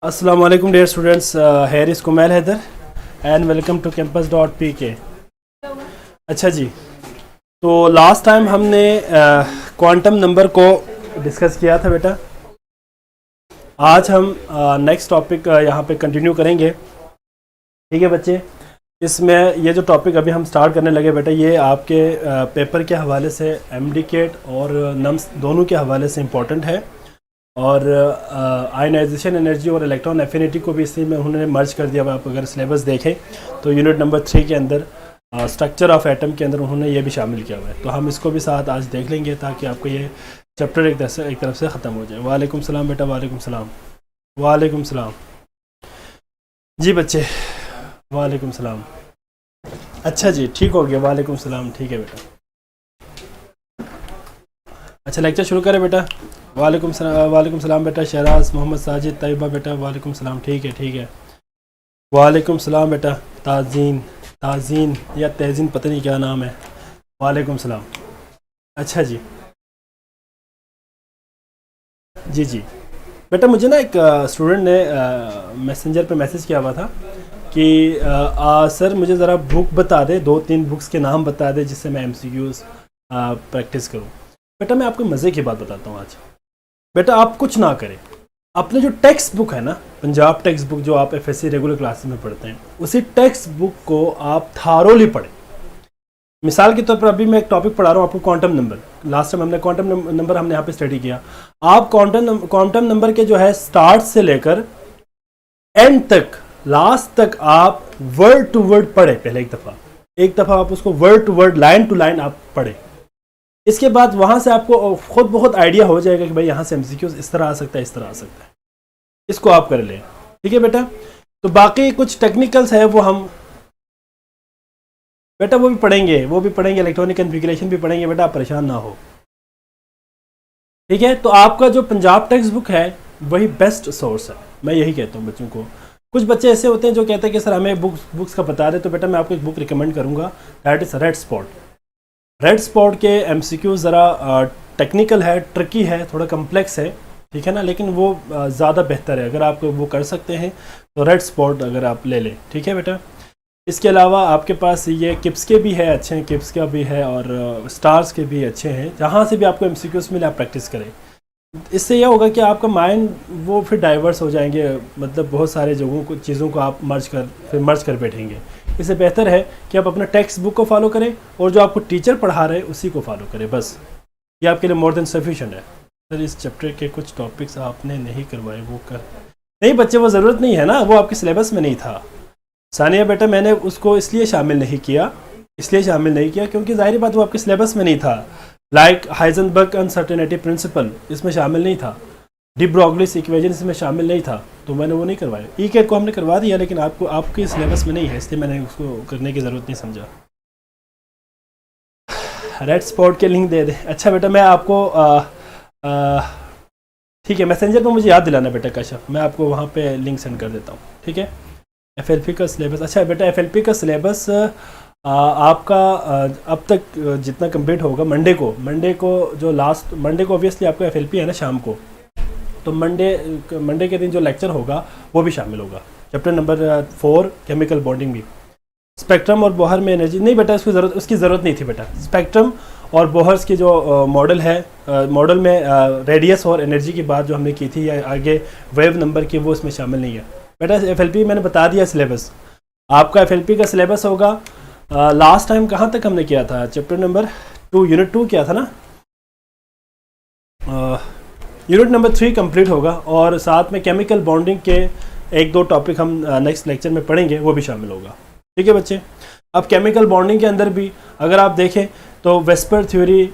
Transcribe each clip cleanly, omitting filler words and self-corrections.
Assalamu alaikum dear students, here is Kumail Haider and welcome to campus.pk। अच्छा जी, तो last time हमने quantum number को discuss किया था बेटा। आज हम नेक्स्ट टॉपिक यहाँ पे कंटिन्यू करेंगे। ठीक है बच्चे, इसमें ये जो टॉपिक अभी हम स्टार्ट करने लगे बेटा, ये आपके पेपर के हवाले से एमडीकेट और नम्स दोनों के हवाले से इम्पोर्टेंट है। और आयनाइजेशन एनर्जी और इलेक्ट्रॉन एफिनिटी को भी इसी में उन्होंने मर्ज कर दिया। आप अगर सिलेबस देखें तो यूनिट नंबर 3 के अंदर स्ट्रक्चर ऑफ एटम के अंदर उन्होंने ये भी शामिल किया हुआ है। तो हम इसको भी साथ आज देख लेंगे ताकि आपको ये चैप्टर एक तरफ से ख़त्म हो जाए। वालेकुम सलाम बेटा, वालेकुम सलाम, वालेकुम सलाम जी बच्चे, वालेकुम सलाम। अच्छा जी, ठीक हो गया, वालेकुम सलाम, ठीक है बेटा। अच्छा, लेक्चर शुरू करें बेटा। वालेकुम सलाम बेटा। शहराज मोहम्मद साजिद तैयबा बेटा, वालेकुम सलाम, ठीक है ठीक है। वालेकुम सलाम बेटा। ताजीन या तेजीन, पता नहीं क्या नाम है। वालेकुम सलाम। अच्छा जी जी बेटा, मुझे ना एक स्टूडेंट ने मैसेंजर पे मैसेज किया हुआ था कि सर मुझे ज़रा बुक बता दे, 2-3 बुक्स के नाम बता दे जिससे मैं MCQs प्रैक्टिस करूँ। बेटा मैं आपको मज़े की बात बताता हूँ आज। बेटा आप कुछ ना करें, अपने जो टेक्स्ट बुक है ना, पंजाब टेक्स्ट बुक जो आप FSC रेगुलर क्लासेस में पढ़ते हैं, उसी टेक्स्ट बुक को आप थारोली पढ़ें। मिसाल के तौर पर अभी मैं एक टॉपिक पढ़ा रहा हूँ आपको, क्वांटम नंबर। लास्ट टाइम हमने क्वांटम नंबर हमने यहाँ पे स्टडी किया। आप क्वांटम नंबर के जो है स्टार्ट से लेकर एंड तक, लास्ट तक आप वर्ड टू वर्ड पढ़े। पहले एक दफ़ा आप उसको word to word, line to line आप पढ़े। इसके बाद वहाँ से आपको खुद बहुत आइडिया हो जाएगा कि भाई यहाँ से MCQs इस तरह आ सकता है, इस तरह आ सकता है। इसको आप कर लें, ठीक है बेटा। तो बाकी कुछ टेक्निकल्स है वो हम बेटा वो भी पढ़ेंगे, इलेक्ट्रॉनिक कॉन्फ़िगरेशन भी पढ़ेंगे बेटा, आप परेशान ना हो, ठीक है। तो आपका जो पंजाब टेक्स्ट बुक है वही बेस्ट सोर्स है, मैं यही कहता हूँ बच्चों को। कुछ बच्चे ऐसे होते हैं जो कहते हैं कि सर हमें बुक्स का बता दे, तो बेटा मैं आपको एक बुक रिकमेंड करूँगा, दैट इज़ रेड स्पॉट के MCQ ज़रा टेक्निकल है, ट्रिकी है, थोड़ा कम्प्लेक्स है, ठीक है ना, लेकिन वो ज़्यादा बेहतर है। अगर आप वो कर सकते हैं तो रेड स्पॉट अगर आप ले लें, ठीक है बेटा। इसके अलावा आपके पास ये किप्स के भी है, अच्छे हैं, किप्स का भी है, और स्टार्स के भी अच्छे हैं। जहाँ से भी आपको MCQs मिले आप प्रैक्टिस करें। इससे यह होगा कि आपका माइंड वो फिर डाइवर्स हो जाएंगे, मतलब बहुत सारे चीज़ों को आप मर्ज कर बैठेंगे। इससे बेहतर है कि आप अपना टेक्स्ट बुक को फॉलो करें और जो आपको टीचर पढ़ा रहे हैं उसी को फॉलो करें, बस ये आपके लिए मोर देन सफिशिएंट है। सर इस चैप्टर के कुछ टॉपिक्स आपने नहीं करवाए, वो कर नहीं बच्चे, वो ज़रूरत नहीं है ना, वो आपके सिलेबस में नहीं था। सानिया बेटा मैंने उसको इसलिए शामिल नहीं किया क्योंकि जाहिर बात वो आपके सिलेबस में नहीं था। लाइक हाइजेनबर्ग अनसर्टेनिटी प्रिंसिपल इसमें शामिल नहीं था, डी ब्रोगलीस इक्वेशन इसमें शामिल नहीं था, तो मैंने वो नहीं करवाया। ECAT को हमने करवा दिया, लेकिन आपके सिलेबस में नहीं है, इसलिए मैंने उसको करने की ज़रूरत नहीं समझा। रेड स्पॉट के लिंक दे दे। अच्छा बेटा मैं आपको ठीक है, मैसेंजर पर मुझे याद दिलाना बेटा कश्यप, मैं आपको वहाँ पे लिंक सेंड कर देता हूँ, ठीक है। FLP का सिलेबस, अच्छा बेटा FLP का सिलेबस आपका अब तक जितना कंप्लीट होगा, मंडे को जो लास्ट मंडे को ऑब्वियसली आपका FLP है ना शाम को, तो मंडे के दिन जो लेक्चर होगा वो भी शामिल होगा। चैप्टर नंबर 4 केमिकल बॉन्डिंग भी, स्पेक्ट्रम और बोहर में एनर्जी नहीं बेटा, उसकी ज़रूरत नहीं थी बेटा। स्पेक्ट्रम और बोहर्स की जो मॉडल है, मॉडल में रेडियस और एनर्जी की बात जो हमने की थी, या आगे वेव नंबर की, वो इसमें शामिल नहीं है बेटा। FLP मैंने बता दिया सिलेबस, आपका FLP का सिलेबस होगा। लास्ट टाइम कहाँ तक हमने किया था, चैप्टर नंबर 2 यूनिट 2 किया था ना, यूनिट नंबर 3 कंप्लीट होगा, और साथ में केमिकल बॉन्डिंग के 1-2 टॉपिक हम नेक्स्ट लेक्चर में पढ़ेंगे, वो भी शामिल होगा, ठीक है बच्चे। अब केमिकल बॉन्डिंग के अंदर भी अगर आप देखें तो वेस्पर थ्योरी,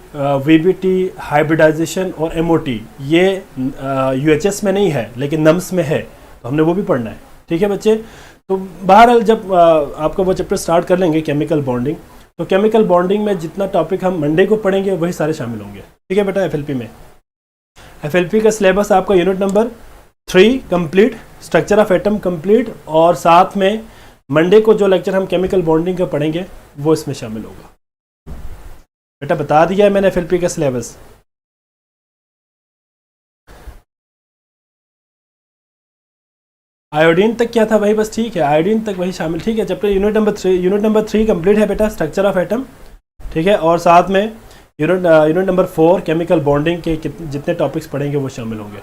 VBT, हाइब्रिडाइजेशन और MOT, ये UHS में नहीं है लेकिन नम्स में है, तो हमने वो भी पढ़ना है, ठीक है बच्चे। तो बहरहाल जब आपका वो चैप्टर स्टार्ट कर लेंगे केमिकल बॉन्डिंग, तो केमिकल बॉन्डिंग में जितना टॉपिक हम मंडे को पढ़ेंगे वही सारे शामिल होंगे, ठीक है बेटा। FLP में FLP का सिलेबस आपका unit number 3 complete, structure of atom complete, और साथ में मंडे को जो लेक्चर हम केमिकल बॉन्डिंग का पढ़ेंगे वो इसमें शामिल होगा बेटा। बता दिया है मैंने FLP का सिलेबस। आयोडीन तक क्या था वही बस, ठीक है, आयोडीन तक वही शामिल, ठीक है। चैप्टर यूनिट नंबर 3 कंप्लीट है बेटा, स्ट्रक्चर ऑफ एटम, ठीक है। और साथ में यूनिट नंबर 4 केमिकल बॉन्डिंग के जितने टॉपिक्स पढ़ेंगे वो शामिल होंगे,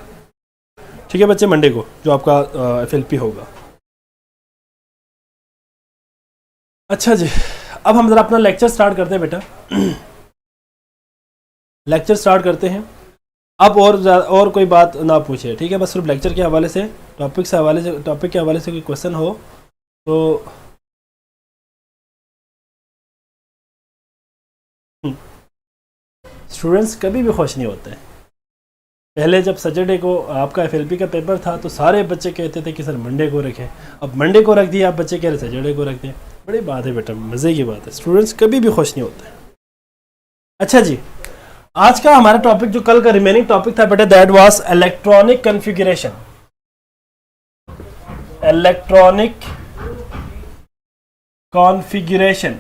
ठीक है बच्चे। मंडे को जो आपका FLP होगा। अच्छा जी, अब हम ज़रा अपना लेक्चर स्टार्ट करते हैं बेटा। लेक्चर स्टार्ट करते हैं। अब और कोई बात ना पूछे, ठीक है, बस सिर्फ लेक्चर के हवाले से, टॉपिक के हवाले से कोई क्वेश्चन हो तो स्टूडेंट्स कभी भी खुश नहीं होते हैं। पहले जब सैटरडे को आपका FLP का पेपर था तो सारे बच्चे कहते थे कि सर मंडे को रखें, अब मंडे को रख दिया, आप बच्चे कह रहे सैटरडे को रख दें। बड़ी बात है बेटा, मज़े की बात है, स्टूडेंट्स कभी भी खुश नहीं होते। अच्छा जी, आज का हमारा टॉपिक जो कल का रिमेनिंग टॉपिक था बेटा, that was electronic configuration. Electronic configuration,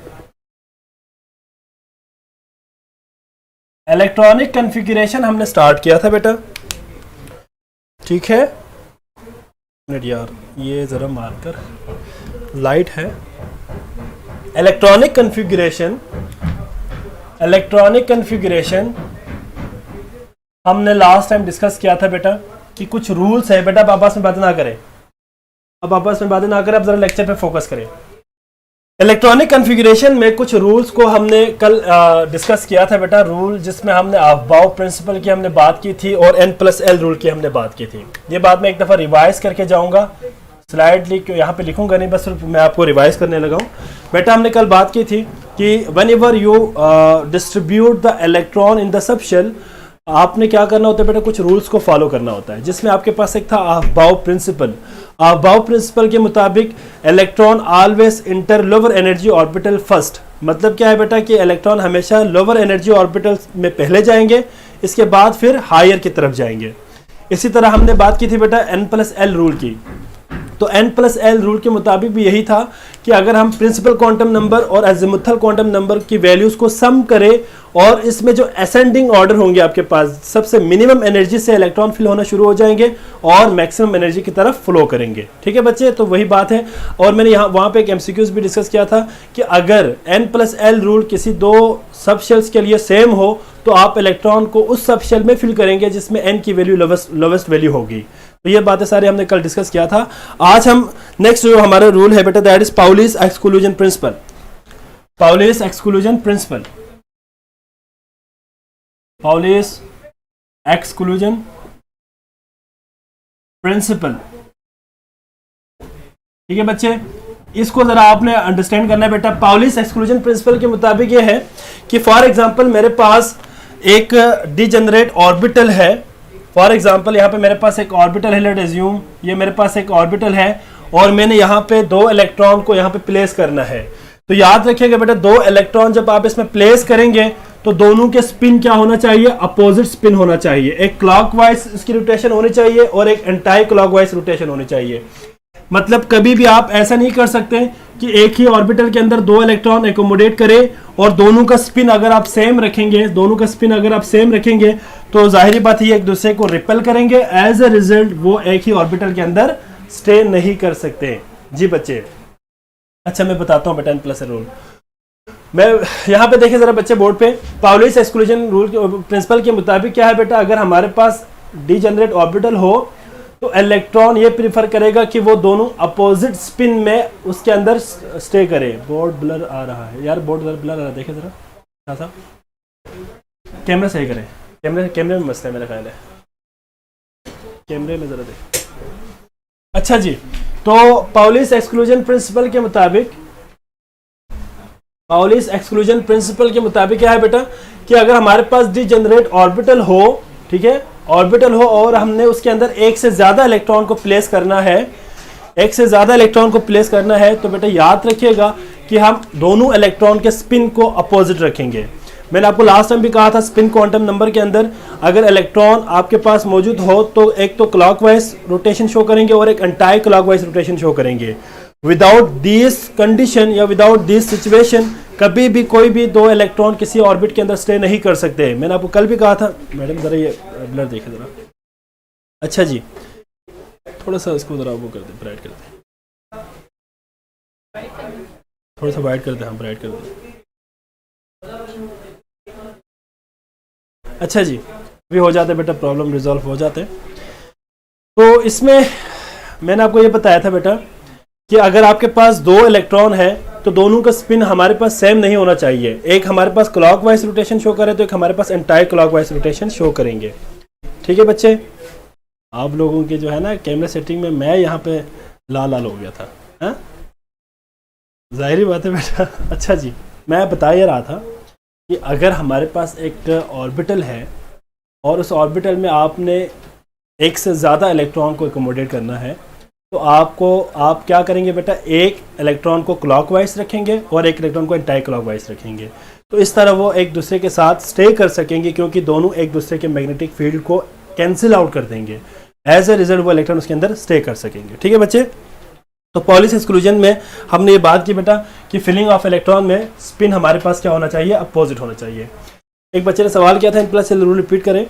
electronic configuration हमने स्टार्ट किया था बेटा, ठीक है। मिनट यार, ये जरा मारकर लाइट है। इलेक्ट्रॉनिक कॉन्फ़िगरेशन हमने लास्ट टाइम डिस्कस किया था बेटा कि कुछ रूल्स है बेटा, अब आपस में बातें ना करें, अब आपस में बातें ना करें, अब जरा लेक्चर पे फोकस करें। इलेक्ट्रॉनिक कॉन्फ़िगरेशन में कुछ रूल्स को हमने कल डिस्कस किया था बेटा, रूल जिसमें हमने अबाव प्रिंसिपल की हमने बात की थी और N+L रूल की हमने बात की थी। ये बात मैं एक दफ़ा रिवाइज करके जाऊंगा, स्लाइड यहाँ पे लिखूंगा नहीं, बस सिर्फ मैं आपको रिवाइज करने लगा हूँ बेटा। हमने कल बात की थी कि when ever you distribute the electron in the subshell, आपने क्या करना होता है बेटा, कुछ रूल्स को फॉलो करना होता है, जिसमें आपके पास एक था अबाव प्रिंसिपल। अबाव प्रिंसिपल के मुताबिक electron always inter lower energy orbital first. मतलब क्या है बेटा कि इलेक्ट्रॉन हमेशा लोअर एनर्जी ऑर्बिटल में पहले जाएंगे, इसके बाद फिर हायर की तरफ जाएंगे। इसी तरह हमने बात की थी बेटा N+L रूल की। तो N+L रूल के मुताबिक भी यही था कि अगर हम प्रिंसिपल क्वांटम नंबर और अज़ीमुथल क्वांटम नंबर की वैल्यूज़ को सम करें और इसमें जो असेंडिंग ऑर्डर होंगे आपके पास, सबसे मिनिमम एनर्जी से इलेक्ट्रॉन फिल होना शुरू हो जाएंगे और मैक्सिमम एनर्जी की तरफ फ्लो करेंगे, ठीक है बच्चे। तो वही बात है। और मैंने वहाँ पे एक MCQs भी डिस्कस किया था कि अगर N+L रूल किसी दो सब शेल्स के लिए सेम हो तो आप इलेक्ट्रॉन को उस सब शेल में फिल करेंगे जिसमें N की वैल्यू लोवेस्ट वैल्यू होगी। तो ये बातें सारी हमने कल डिस्कस किया था। आज हम नेक्स्ट जो हमारा रूल है बेटा, that is Pauli's exclusion principle. Pauli's exclusion principle, Pauli's exclusion principle, ठीक है बच्चे। इसको जरा आपने अंडरस्टैंड करना है बेटा। पाउलीस एक्सक्लूजन प्रिंसिपल के मुताबिक ये है कि फॉर एग्जांपल मेरे पास एक डिजेनरेट ऑर्बिटल है, फॉर एग्जाम्पल यहाँ पे मेरे पास एक ऑर्बिटल है, लेट अज्यूम ये मेरे पास एक ऑर्बिटल है और मैंने यहाँ पे दो इलेक्ट्रॉन को यहाँ पे प्लेस करना है। तो याद रखिएगा बेटा, दो इलेक्ट्रॉन जब आप इसमें प्लेस करेंगे तो दोनों के स्पिन क्या होना चाहिए, अपोजिट स्पिन होना चाहिए। एक क्लॉकवाइज इसकी रोटेशन होनी चाहिए और एक एंटी क्लॉकवाइज रोटेशन होनी चाहिए। मतलब कभी भी आप ऐसा नहीं कर सकते कि एक ही ऑर्बिटल के अंदर दो इलेक्ट्रॉन एकोमोडेट करे और दोनों का स्पिन अगर आप सेम रखेंगे, दोनों का स्पिन अगर आप सेम रखेंगे तो जाहिर बात है एक दूसरे को रिपेल करेंगे, एज ए रिजल्ट वो एक ही ऑर्बिटल के अंदर स्टे नहीं कर सकते। जी बच्चे, अच्छा मैं बताता हूँ बेटा N+L रूल। मैं यहाँ पे देखिए जरा बच्चे बोर्ड पे, पाउलीस एक्सक्लूजन रूल प्रिंसिपल के मुताबिक क्या है बेटा, अगर हमारे पास डिजेनरेट ऑर्बिटल हो तो इलेक्ट्रॉन ये प्रीफर करेगा कि वो दोनों अपोजिट स्पिन में उसके अंदर स्टे करे। बोर्ड ब्लर आ रहा है यार, बोर्ड ब्लर आ रहा है, देखे जरा सा, कैमरा सही करें, कैमरे में मसला है मेरा ख्याल है, कैमरे में जरा देख। अच्छा जी, तो पाउलीस एक्सक्लूजन प्रिंसिपल के मुताबिक, पाउलीस एक्सक्लूजन प्रिंसिपल के मुताबिक क्या है बेटा कि अगर हमारे पास डिजेनरेट ऑर्बिटल हो, ठीक है, ऑर्बिटल हो और हमने उसके अंदर एक से ज्यादा इलेक्ट्रॉन को प्लेस करना है, एक से ज्यादा इलेक्ट्रॉन को प्लेस करना है, तो बेटा याद रखिएगा कि हम दोनों इलेक्ट्रॉन के स्पिन को अपोजिट रखेंगे। मैंने आपको लास्ट टाइम भी कहा था स्पिन क्वांटम नंबर के अंदर अगर इलेक्ट्रॉन आपके पास मौजूद हो तो एक तो क्लॉकवाइज रोटेशन शो करेंगे और एक एंटी क्लॉकवाइज रोटेशन शो करेंगे। विदाउट दिस कंडीशन या विदाउट दिस सिचुएशन कभी भी कोई भी दो इलेक्ट्रॉन किसी ऑर्बिट के अंदर स्टे नहीं कर सकते। मैंने आपको कल भी कहा था, मैडम जरा ये ब्लर देखे जरा। अच्छा जी, थोड़ा सा इसको ज़रा वो कर दे, ब्राइट कर दे, थोड़ा सा वाइट कर दे, हाँ ब्राइट कर दे। अच्छा जी, भी हो जाते बेटा, प्रॉब्लम रिजॉल्व हो जाते। तो इसमें मैंने आपको ये बताया था बेटा कि अगर आपके पास दो इलेक्ट्रॉन है तो दोनों का स्पिन हमारे पास सेम नहीं होना चाहिए। एक हमारे पास क्लॉकवाइज रोटेशन शो करे तो एक हमारे पास एंटाई क्लॉकवाइज रोटेशन शो करेंगे। ठीक है बच्चे, आप लोगों के जो है ना कैमरा सेटिंग में मैं यहाँ पे लाल लाल हो गया था, हाँ जाहिर बात है बेटा। अच्छा जी, मैं बता ये रहा था कि अगर हमारे पास एक ऑर्बिटल है और उस ऑर्बिटल में आपने एक से ज़्यादा इलेक्ट्रॉन को एकोमोडेट करना है तो आप क्या करेंगे बेटा, एक इलेक्ट्रॉन को क्लॉकवाइज रखेंगे और एक इलेक्ट्रॉन को एंटी क्लॉकवाइज रखेंगे। तो इस तरह वो एक दूसरे के साथ स्टे कर सकेंगे क्योंकि दोनों एक दूसरे के मैग्नेटिक फील्ड को कैंसिल आउट कर देंगे। एज ए रिजल्ट वो इलेक्ट्रॉन उसके अंदर स्टे कर सकेंगे। ठीक है बच्चे, तो पॉलिश एक्सक्लूजन में हमने ये बात की बेटा कि फिलिंग ऑफ इलेक्ट्रॉन में स्पिन हमारे पास क्या होना चाहिए, अपोजिट होना चाहिए। एक बच्चे ने सवाल किया था N+L रूल रिपीट करें।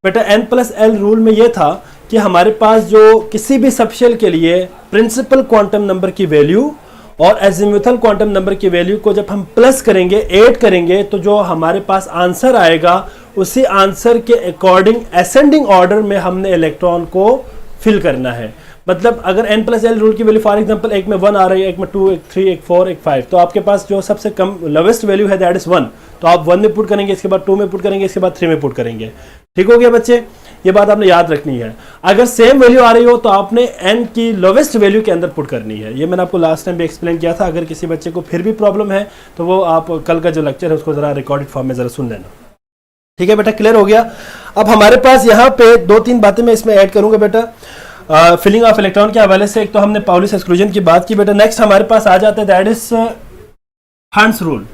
बेटा N+L रूल में ये था कि हमारे पास जो किसी भी सबशेल के लिए प्रिंसिपल क्वांटम नंबर की वैल्यू और एजिमुथल क्वांटम नंबर की वैल्यू को जब हम प्लस करेंगे, ऐड करेंगे, तो जो हमारे पास आंसर आएगा उसी आंसर के अकॉर्डिंग असेंडिंग ऑर्डर में हमने इलेक्ट्रॉन को फिल करना है। मतलब अगर N+L रूल की वैल्यू फॉर एग्जांपल एक में 1 आ रही है, एक में 2, एक 3, एक 4, एक 5, तो आपके पास जो सबसे कम लोवेस्ट वैल्यू है दैट इज 1, तो आप 1 में पुट करेंगे, इसके बाद 2 में पुट करेंगे, इसके बाद 3 में पुट करेंगे। ठीक हो गया बच्चे, ये बात आपने याद रखनी है। अगर सेम वैल्यू आ रही हो तो आपने n की लोवेस्ट वैल्यू के अंदर पुट करनी है। ये मैंने आपको लास्ट टाइम भी एक्सप्लेन किया था। अगर किसी बच्चे को फिर भी प्रॉब्लम है तो वो आप कल का जो लेक्चर है उसको जरा रिकॉर्डेड फॉर्म में जरा सुन लेना। ठीक है बेटा, क्लियर हो गया। अब हमारे पास यहाँ पे 2-3 बातें मैं इसमें ऐड करूंगा बेटा फिलिंग ऑफ इलेक्ट्रॉन के हवाले से। एक तो हमने पाउलिस एक्सक्लूजन की बात की बेटा। नेक्स्ट हमारे पास आ जाता है that is hunts rule.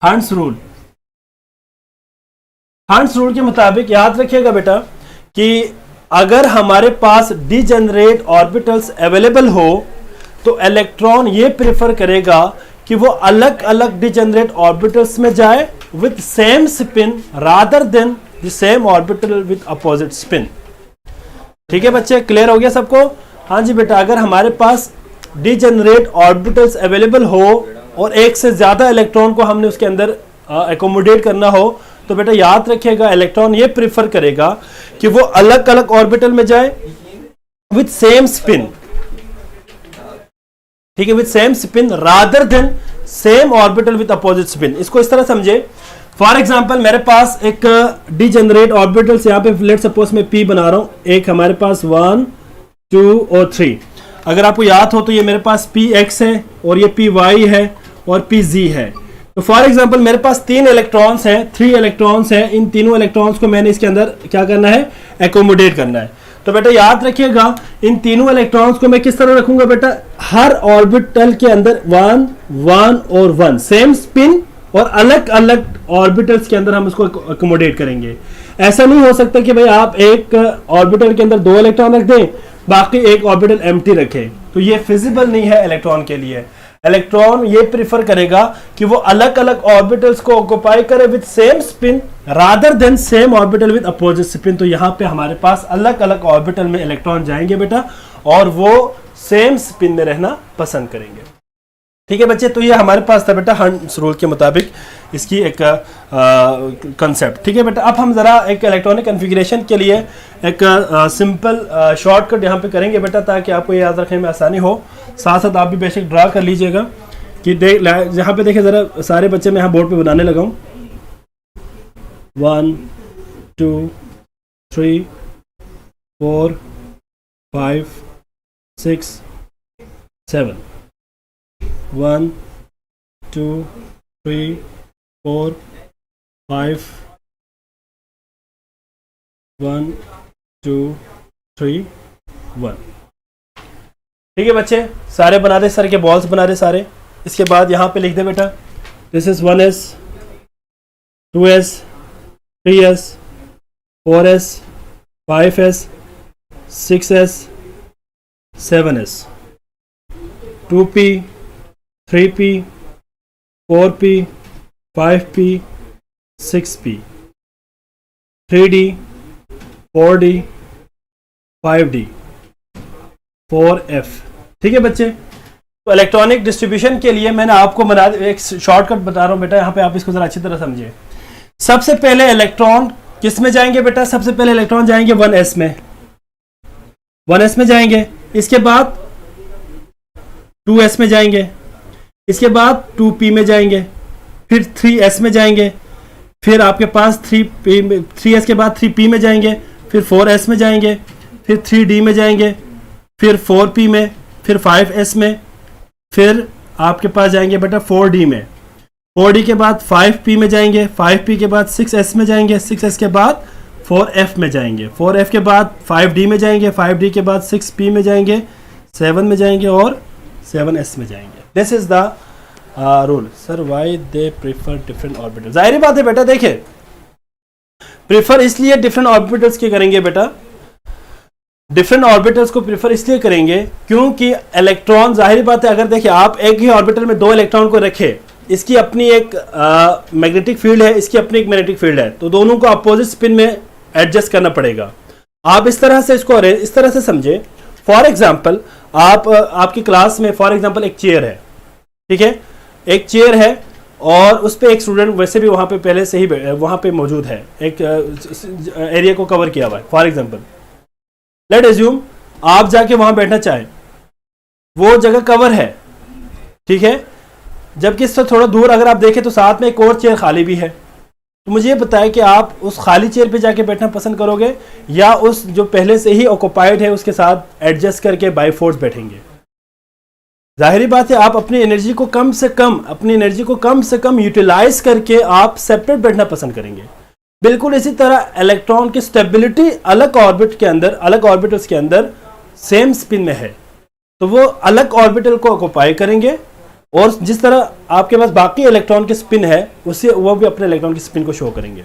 Hunts rule, hunts rule के मुताबिक याद रखिएगा बेटा कि अगर हमारे पास डिजेनरेट ऑर्बिटल्स अवेलेबल हो तो इलेक्ट्रॉन ये प्रेफर करेगा कि वो अलग अलग डिजेनरेट ऑर्बिटल्स में जाए with same spin rather than the same orbital with opposite spin. ठीक है बच्चे, क्लियर हो गया सबको? हाँ जी बेटा, अगर हमारे पास डिजेनरेट ऑर्बिटल्स अवेलेबल हो और एक से ज्यादा इलेक्ट्रॉन को हमने उसके अंदर एकोमोडेट करना हो तो बेटा याद रखिएगा इलेक्ट्रॉन ये प्रेफर करेगा कि वो अलग अलग ऑर्बिटल में जाए विद सेम स्पिन। ठीक है, with same spin rather than same orbital with opposite spin. इसको इस तरह समझे, फॉर एग्जांपल मेरे पास एक डिजेनरेट ऑर्बिटल्स यहाँ पे लेट सपोज मैं P बना रहा हूं। एक हमारे पास 1, 2 और 3। अगर आपको याद हो तो ये मेरे पास Px है और ये Py है और Pz है। तो फॉर एग्जांपल मेरे पास 3 इलेक्ट्रॉन्स हैं, 3 इलेक्ट्रॉन्स हैं। इन तीनों इलेक्ट्रॉन्स को मैंने इसके अंदर क्या करना है, एकोमोडेट करना है। तो बेटा याद रखिएगा इन तीनों इलेक्ट्रॉन्स को मैं किस तरह रखूंगा बेटा, हर ऑर्बिटल के अंदर 1, 1 और 1 सेम स्पिन और अलग अलग ऑर्बिटल्स के अंदर हम उसको अकोमोडेट करेंगे। ऐसा नहीं हो सकता कि भाई आप एक ऑर्बिटल के अंदर 2 इलेक्ट्रॉन रख दें, बाकी एक ऑर्बिटल एम्प्टी रखें, तो ये फिजिबल नहीं है इलेक्ट्रॉन के लिए। इलेक्ट्रॉन ये प्रिफर करेगा कि वो अलग अलग ऑर्बिटल्स को ऑक्युपाई करे with same spin rather than same orbital with opposite spin. तो यहाँ पे हमारे पास अलग अलग ऑर्बिटल में इलेक्ट्रॉन जाएंगे बेटा और वो सेम स्पिन में रहना पसंद करेंगे। ठीक है बच्चे, तो ये हमारे पास था बेटा हंट्स रूल के मुताबिक इसकी एक कंसेप्ट। ठीक है बेटा, अब हम जरा एक इलेक्ट्रॉनिक कॉन्फ़िगरेशन के लिए एक सिंपल शॉर्टकट यहाँ पे करेंगे बेटा ताकि आपको ये याद रखने में आसानी हो। साथ साथ आप भी बेशक ड्रा कर लीजिएगा कि यहाँ पे देखिए जरा सारे बच्चे मैं यहाँ बोर्ड पे बनाने लगा हूँ। 1, 2, 3, 4, 5, 6, 7। 1, 2, 3, 4, 5, 1, 2, 3, 1। ठीक है बच्चे, सारे बना दे, सर के बॉल्स बना दे सारे। इसके बाद यहाँ पे लिख दे बेटा this is 1s, 2s, 3s, 4s, 5s, 6s, 7s, 2p, 3p, 4p, 5p, 6p, 3d, 4d, 5d 4f। ठीक है बच्चे, तो इलेक्ट्रॉनिक डिस्ट्रीब्यूशन के लिए मैंने आपको बना एक शॉर्टकट बता रहा हूं बेटा, यहाँ पे आप इसको जरा अच्छी तरह समझिए। सबसे पहले इलेक्ट्रॉन किस में जाएंगे बेटा? सबसे पहले इलेक्ट्रॉन जाएंगे 1s में, 1s में जाएंगे। इसके बाद 2s में जाएंगे, इसके बाद 2p में जाएंगे, फिर 3s में जाएंगे, फिर आपके पास 3s के बाद 3p में जाएंगे, फिर 4s में जाएंगे, फिर 3d में जाएंगे, फिर 4p में, फिर 5s में, फिर आपके पास जाएंगे बेटा 4d में, 4d के बाद 5p में जाएंगे, 5p के बाद 6s में जाएंगे, 6s के बाद 4f में जाएंगे, 4f के बाद 5d में जाएंगे, 5d के बाद 6p में जाएंगे, 7 में जाएंगे और 7s में जाएंगे। This is the rule. Sir why they prefer different orbital? जाहिर बात है बेटा, देखिए प्रीफर इसलिए डिफरेंट ऑर्बिटल्स के करेंगे बेटा, डिफरेंट ऑर्बिटल्स को प्रीफर इसलिए करेंगे क्योंकि इलेक्ट्रॉन, जाहिर बात है अगर देखिए आप एक ही ऑर्बिटल में 2 इलेक्ट्रॉन को रखे, इसकी अपनी एक मैग्नेटिक फील्ड है, इसकी अपनी एक मैग्नेटिक फील्ड है, तो दोनों को अपोजिट स्पिन में एडजस्ट करना पड़ेगा। आप इस तरह से इसको इस तरह से समझे। फॉर एग्जाम्पल आपकी क्लास में फॉर एग्जाम्पल एक चेयर है, ठीक है, एक चेयर है और उस पर एक स्टूडेंट वैसे भी वहां पे पहले से ही वहां पे मौजूद है, एक एरिया को कवर किया हुआ है। फॉर एग्जाम्पल लेट अज्यूम आप जाके वहां बैठना चाहें, वो जगह कवर है, ठीक है, जबकि इससे थोड़ा दूर अगर आप देखें तो साथ में एक और चेयर खाली भी है। तो मुझे ये बताया कि आप उस खाली चेयर पे जाके बैठना पसंद करोगे या उस जो पहले से ही ऑक्युपाइड है उसके साथ एडजस्ट करके बाय फोर्स बैठेंगे? जाहिर बात है आप अपनी एनर्जी को कम से कम यूटिलाइज करके आप सेपरेट बैठना पसंद करेंगे। बिल्कुल इसी तरह इलेक्ट्रॉन की स्टेबिलिटी अलग ऑर्बिट के अंदर, अलग ऑर्बिटल्स के अंदर सेम स्पिन में है, तो वो अलग ऑर्बिटल को ऑक्युपाई करेंगे और जिस तरह आपके पास बाकी इलेक्ट्रॉन की स्पिन है उससे वो भी अपने इलेक्ट्रॉन की स्पिन को शो करेंगे।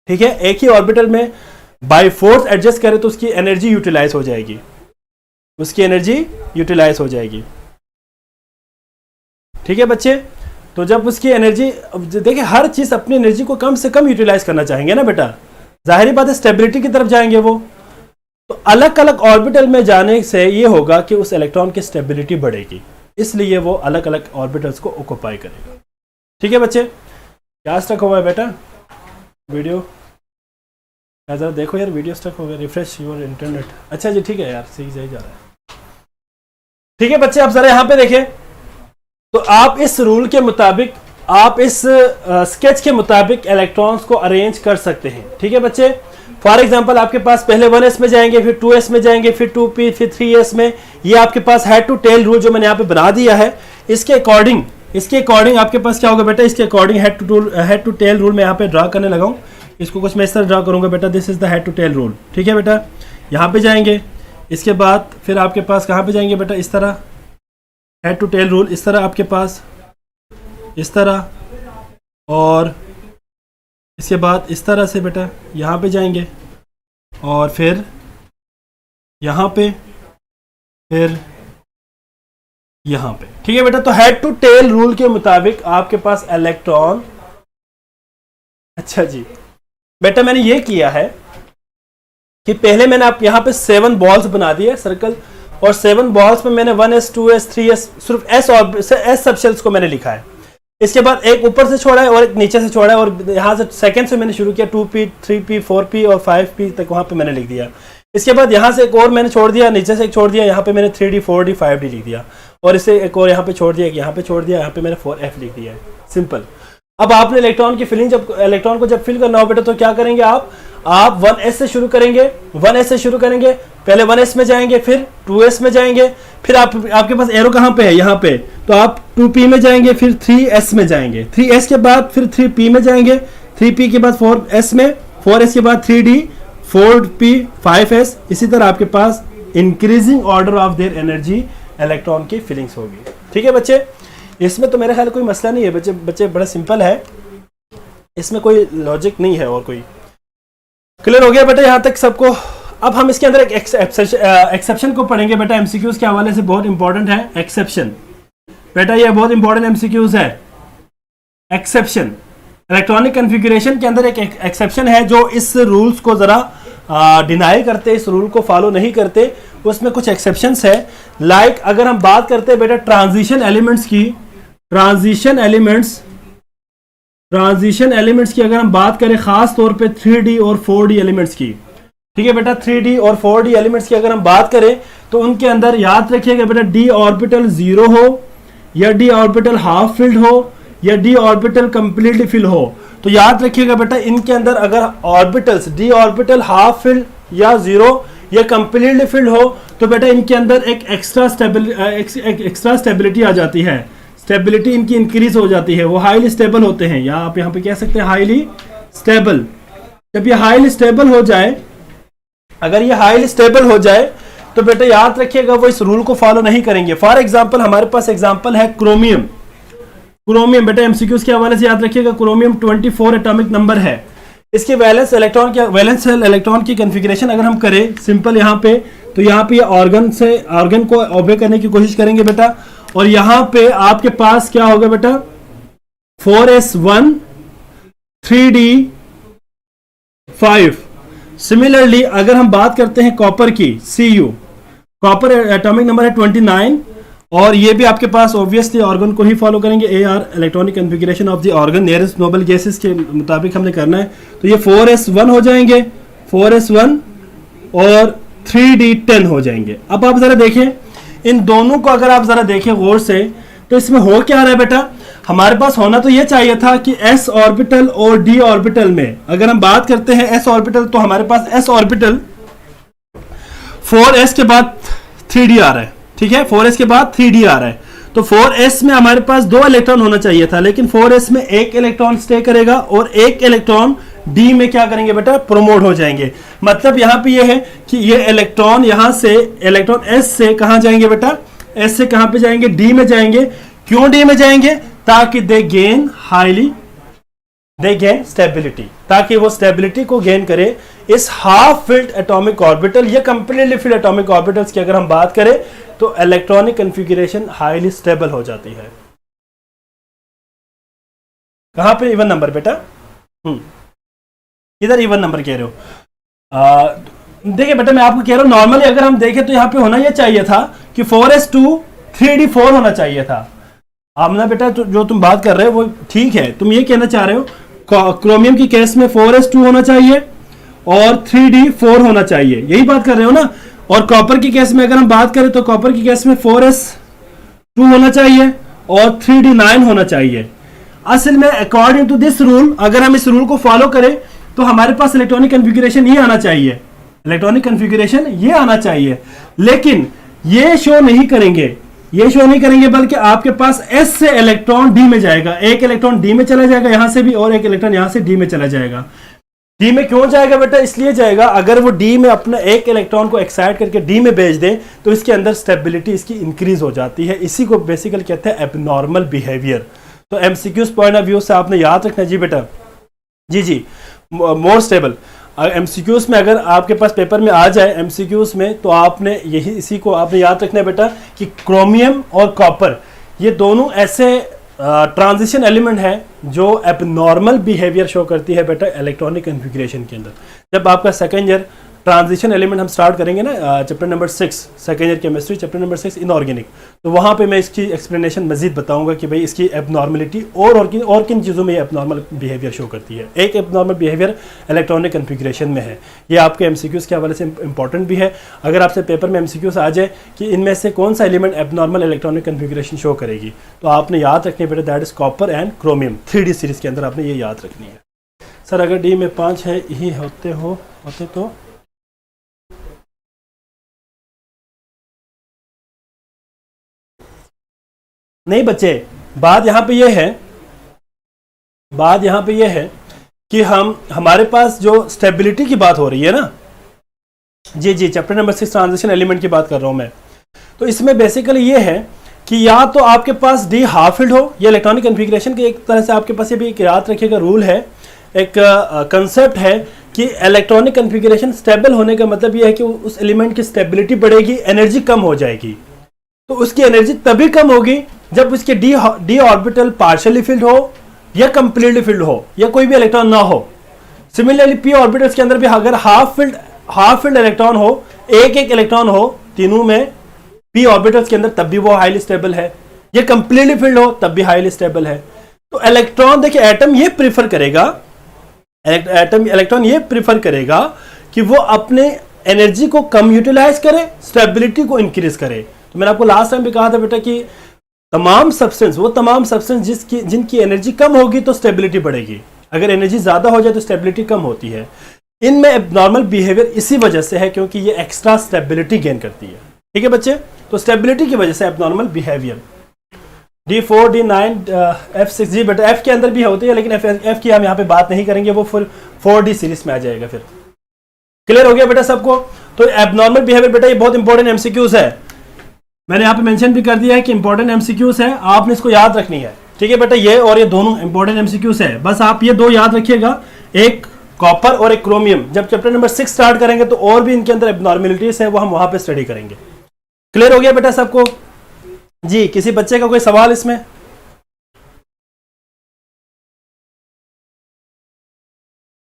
ठीक है, एक ही ऑर्बिटल में बाय फोर्स एडजस्ट करें तो उसकी एनर्जी यूटिलाइज हो जाएगी, उसकी एनर्जी यूटिलाइज हो जाएगी। ठीक है बच्चे, तो जब उसकी एनर्जी, देखिए हर चीज अपनी एनर्जी को कम से कम यूटिलाइज करना चाहेंगे ना बेटा, जाहिर बात है स्टेबिलिटी की तरफ जाएंगे वो, तो अलग अलग ऑर्बिटल में जाने से ये होगा कि उस इलेक्ट्रॉन की स्टेबिलिटी बढ़ेगी, इसलिए वो अलग अलग ऑर्बिटल्स को ऑक्युपाई करेगा। ठीक है बच्चे, क्या स्टक हुआ है बेटा वीडियो? जरा देखो यार, वीडियो स्टक हो गया, रिफ्रेश योर इंटरनेट। अच्छा जी ठीक है यार, सही जा रहा है। ठीक है बच्चे, आप जरा यहाँ पे देखें, तो आप इस रूल के मुताबिक, आप इस स्केच के मुताबिक इलेक्ट्रॉन्स को अरेंज कर सकते हैं। ठीक है बच्चे, फॉर एग्जांपल आपके पास पहले 1s में जाएंगे, फिर 2s में जाएंगे, फिर 2p, फिर 3s में, ये आपके पास हेड टू टेल रूल जो मैंने यहाँ पे बना दिया है, इसके अकॉर्डिंग आपके पास क्या होगा बेटा, इसके according head to tail rule मैं यहाँ पे ड्रा करने लगा हूँ। इसको कुछ मैं इस तरह ड्रा करूंगा बेटा, this is the head to tail rule. ठीक है बेटा, यहाँ पे जाएंगे, इसके बाद फिर आपके पास कहाँ पे जाएंगे बेटा, इस तरह हेड टू टेल रूल, इस तरह आपके पास, इस तरह, और इसके बाद इस तरह से बेटा यहाँ पे जाएंगे और फिर यहाँ पे, फिर यहाँ पे। ठीक है बेटा, तो हेड टू टेल रूल के मुताबिक आपके पास इलेक्ट्रॉन, अच्छा जी बेटा मैंने ये किया है कि पहले मैंने आप यहाँ पे 7 बॉल्स बना दिए सर्कल, और 7 बॉल्स में मैंने 1s 2s 3s सिर्फ एस सबशेल्स को मैंने लिखा है। इसके बाद एक ऊपर से छोड़ा है और एक नीचे से छोड़ा है, और यहाँ से सेकंड से मैंने शुरू किया 2p 3p 4p और 5p तक वहाँ पे मैंने लिख दिया। इसके बाद यहाँ से एक और मैंने छोड़ दिया, नीचे से एक छोड़ दिया, यहाँ पे मैंने 3d 4d 5d लिख दिया, और इसे एक और यहाँ पे छोड़ दिया, यहाँ पे छोड़ दिया, यहाँ पे मैंने 4f लिख दिया है। सिंपल। अब आपने इलेक्ट्रॉन की फिलिंग, जब इलेक्ट्रॉन को जब फिल करना हो बेटा तो क्या करेंगे आप 1s से शुरू करेंगे, 1s से शुरू करेंगे, पहले 1s में जाएंगे, फिर 2s में जाएंगे, फिर आपके पास एरो कहाँ पे है, यहाँ पे, तो आप 2p में जाएंगे, फिर 3s में जाएंगे, 3s के बाद फिर 3p में जाएंगे, 3p के बाद 4s में, 4s के बाद 3d 4p 5s, इसी तरह आपके पास increasing order of their energy electron की फिलिंग्स होगी। ठीक है बच्चे, इसमें तो मेरे ख्याल कोई मसला नहीं है बच्चे बड़ा सिंपल है, इसमें कोई लॉजिक नहीं है। और कोई क्लियर हो गया बेटा यहाँ तक सबको? अब हम इसके अंदर एक एक्सेप्शन को पढ़ेंगे बेटा, एमसीक्यूज के हवाले से बहुत इंपॉर्टेंट है एक्सेप्शन। बेटा ये बहुत इंपॉर्टेंट एमसीक्यूज है एक्सेप्शन। इलेक्ट्रॉनिक कॉन्फ़िगरेशन के अंदर एक एक्सेप्शन है जो इस रूल्स को जरा डिनाई करते, इस रूल को फॉलो नहीं करते, उसमें कुछ एक्सेप्शंस है। लाइक अगर हम बात करते हैं बेटा ट्रांजिशन एलिमेंट्स की, ट्रांजिशन एलिमेंट्स की अगर हम बात करें खास तौर पे 3D और 4D एलिमेंट्स की, ठीक है बेटा, 3D और 4D एलिमेंट्स की अगर हम बात करें तो उनके अंदर याद रखिएगा बेटा d ऑर्बिटल 0 हो या d ऑर्बिटल हाफ फिल्ड हो या d ऑर्बिटल कंप्लीटली फिल हो। तो याद रखिएगा बेटा इनके अंदर अगर orbitals d orbital half filled या 0 या कंप्लीटली फिल्ड हो तो बेटा इनके अंदर एक एक्स्ट्रा स्टेबिलिटी आ जाती है, स्टेबिलिटी इनकी इंक्रीज हो जाती है, वो हाईली स्टेबल होते हैं, या आप यहाँ पे कह सकते हैं हाईली स्टेबल। जब ये हाईली स्टेबल हो जाए, अगर ये हाईली स्टेबल हो जाए तो बेटा याद रखिएगा वो इस रूल को फॉलो नहीं करेंगे। फॉर एग्जांपल हमारे पास एग्जांपल है क्रोमियम। क्रोमियम बेटा एमसीक्यूज के हवाले से याद रखिएगा, क्रोमियम 24 एटॉमिक नंबर है। इसके वैलेंस इलेक्ट्रॉन की कॉन्फ़िगरेशन अगर हम करें सिंपल यहाँ पे, तो यहाँ पे ऑर्गन को ओबे करने की कोशिश करेंगे बेटा, और यहाँ पे आपके पास क्या होगा बेटा 4s1 3d5। सिमिलरली अगर हम बात करते हैं कॉपर की, Cu, कॉपर एटॉमिक नंबर है 29, और ये भी आपके पास ऑब्वियसली ऑर्गन को ही फॉलो करेंगे, AR electronic configuration of the organ nearest noble gases के मुताबिक हमने करना है। तो ये 4s1 हो जाएंगे, 4s1 और 3d10 हो जाएंगे। अब आप जरा देखें इन दोनों को, अगर आप जरा देखें गौर से तो इसमें हो क्या रहा है बेटा, हमारे पास होना तो ये चाहिए था कि s ऑर्बिटल और d ऑर्बिटल में अगर हम बात करते हैं s ऑर्बिटल, तो हमारे पास s ऑर्बिटल 4s के बाद 3d आ रहा है, ठीक है, 4s के बाद 3d आ रहा है, तो 4s में हमारे पास 2 इलेक्ट्रॉन होना चाहिए था, लेकिन 4s में 1 इलेक्ट्रॉन स्टे करेगा और 1 इलेक्ट्रॉन d में क्या करेंगे बेटा प्रोमोट हो जाएंगे। मतलब यहां पे ये है कि ये इलेक्ट्रॉन यहां से इलेक्ट्रॉन s से कहां जाएंगे बेटा, s से कहां पे जाएंगे, d में जाएंगे। क्यों d में जाएंगे, ताकि दे गेन स्टेबिलिटी, ताकि वो स्टेबिलिटी को गेन करे। इस हाफ फिल्ड एटॉमिक ऑर्बिटल या कंप्लीटली फिल्ड एटॉमिक ऑर्बिटल्स की अगर हम बात करें तो इलेक्ट्रॉनिक कॉन्फ़िगरेशन हाईली स्टेबल हो जाती है। कहां पे इवन नंबर बेटा, इधर इवन नंबर कह रहे हो। देखिए बेटा मैं आपको कह रहा हूं नॉर्मली अगर हम देखें तो यहां पे होना यह चाहिए था कि 4s2 3d4 होना चाहिए था। आमना बेटा जो तुम बात कर रहे हो वो ठीक है, तुम ये कहना चाह रहे हो क्रोमियम की केस में 4s2 होना चाहिए और 3d4 होना चाहिए, यही बात कर रहे हो ना। और कॉपर की केस में अगर हम बात करें तो कॉपर की केस में 4s2 होना चाहिए और 3d9 होना चाहिए। असल में अकॉर्डिंग टू दिस रूल, अगर हम इस रूल को फॉलो करें तो हमारे पास इलेक्ट्रॉनिक कॉन्फ़िगरेशन ये आना चाहिए, इलेक्ट्रॉनिक कॉन्फ़िगरेशन ये आना चाहिए, लेकिन ये शो नहीं करेंगे, बल्कि आपके पास s से इलेक्ट्रॉन d में जाएगा, एक इलेक्ट्रॉन d में चला जाएगा यहां से भी, और एक इलेक्ट्रॉन यहां से d में चला जाएगा। d में क्यों जाएगा बेटा, इसलिए जाएगा अगर वो d में अपना एक इलेक्ट्रॉन को एक्साइट करके d में भेज दे तो इसके अंदर स्टेबिलिटी इसकी इंक्रीज हो जाती है। इसी को बेसिकली कहते हैं एबनॉर्मल बिहेवियर। तो एमसीक्यूज पॉइंट ऑफ व्यू से आपने याद रखना जी बेटा, जी मोर स्टेबल। एमसीक्यूज में अगर आपके पास पेपर में आ जाए एमसीक्यूज में, तो आपने इसी को आपने याद रखना है बेटा कि क्रोमियम और कॉपर ये दोनों ऐसे ट्रांजिशन एलिमेंट है जो एबनॉर्मल बिहेवियर शो करती है बेटा इलेक्ट्रॉनिक कॉन्फ़िगरेशन के अंदर। जब आपका सेकेंड ईयर ट्रांजिशन एलिमेंट हम स्टार्ट करेंगे ना, chapter number 6 second year chemistry, chapter number 6 inorganic, तो वहाँ पे मैं इसकी एक्सप्लेनेशन मजीद बताऊंगा कि भाई इसकी एबनॉर्मलिटी और किन चीज़ों में ये एबनॉर्मल बिहेवियर शो करती है। एक एबनॉर्मल बिहेवियर इलेक्ट्रॉनिक कॉन्फ़िगरेशन में है, ये आपके एमसीक्यूज़ के हवाले से इंपॉर्टेंट भी है। अगर आपसे पेपर में एमसीक्यूज़ आ जाए कि इनमें से कौन सा element abnormal electronic configuration show करेगी, तो आपने याद रखनी है बेटा that is copper and chromium. 3D series के अंदर आपने ये याद रखनी है। सर अगर D में 5 है ही होते तो नहीं बच्चे, बात यहाँ पे ये है कि हमारे पास जो स्टेबिलिटी की बात हो रही है ना, जी चैप्टर नंबर 6 ट्रांजिशन एलिमेंट की बात कर रहा हूं मैं। तो इसमें बेसिकली ये है कि या तो आपके पास D हाफ फिल्ड हो, ये इलेक्ट्रॉनिक कॉन्फ़िगरेशन के एक तरह से आपके पास ये भी एक याद रखिएगा रूल है, एक कंसेप्ट है कि इलेक्ट्रॉनिक कॉन्फ़िगरेशन स्टेबल होने का मतलब ये है कि उस एलिमेंट की स्टेबिलिटी बढ़ेगी, एनर्जी कम हो जाएगी। तो उसकी एनर्जी तभी कम होगी जब उसके डी ऑर्बिटल पार्शियली फिल्ड हो या कंप्लीटली फिल्ड हो या कोई भी इलेक्ट्रॉन ना हो। सिमिलरली पी ऑर्बिटल्स के अंदर भी अगर half filled half field electron हो, एक एक इलेक्ट्रॉन हो तीनों में p ऑर्बिटल्स के अंदर, तब भी वो हाईली स्टेबल है। ये कंप्लीटली फील्ड हो तब भी हाईली स्टेबल है। तो इलेक्ट्रॉन देखिए, एटम ये प्रीफर करेगा, इलेक्ट्रॉन ये प्रीफर करेगा कि वो अपने एनर्जी को कम यूटिलाइज करे, स्टेबिलिटी को इंक्रीज करे। तो मैंने आपको लास्ट टाइम भी कहा था बेटा कि तमाम सब्सटेंस जिनकी एनर्जी कम होगी तो स्टेबिलिटी बढ़ेगी, अगर एनर्जी ज्यादा हो जाए तो स्टेबिलिटी कम होती है। इनमें एबनॉर्मल बिहेवियर इसी वजह से है क्योंकि ये एक्स्ट्रा स्टेबिलिटी गेन करती है। ठीक है बच्चे, तो स्टेबिलिटी की वजह से abnormal behaviour. D4, D9, F6 जी बेटा F के अंदर भी होती है, लेकिन F की हम यहाँ पे बात नहीं करेंगे, वो फुल 4D सीरीज में आ जाएगा। फिर क्लियर हो गया बेटा सबको? तो एबनॉर्मल बिहेवियर बेटा ये बहुत इंपॉर्टेंट एमसीक्यूज है, मैंने यहाँ पे मेंशन भी कर दिया है कि इंपॉर्टेंट एमसीक्यूज है, आपने इसको याद रखनी है। ठीक है बेटा, ये और ये दोनों इंपॉर्टेंट एमसीक्यूज है, बस आप ये दो याद रखिएगा, एक कॉपर और एक क्रोमियम। जब चैप्टर नंबर 6 स्टार्ट करेंगे तो और भी इनके अंदर एबनॉर्मेलिटीज है, वो हम वहां पे स्टडी करेंगे। क्लियर हो गया बेटा सबको जी? किसी बच्चे का कोई सवाल इसमें?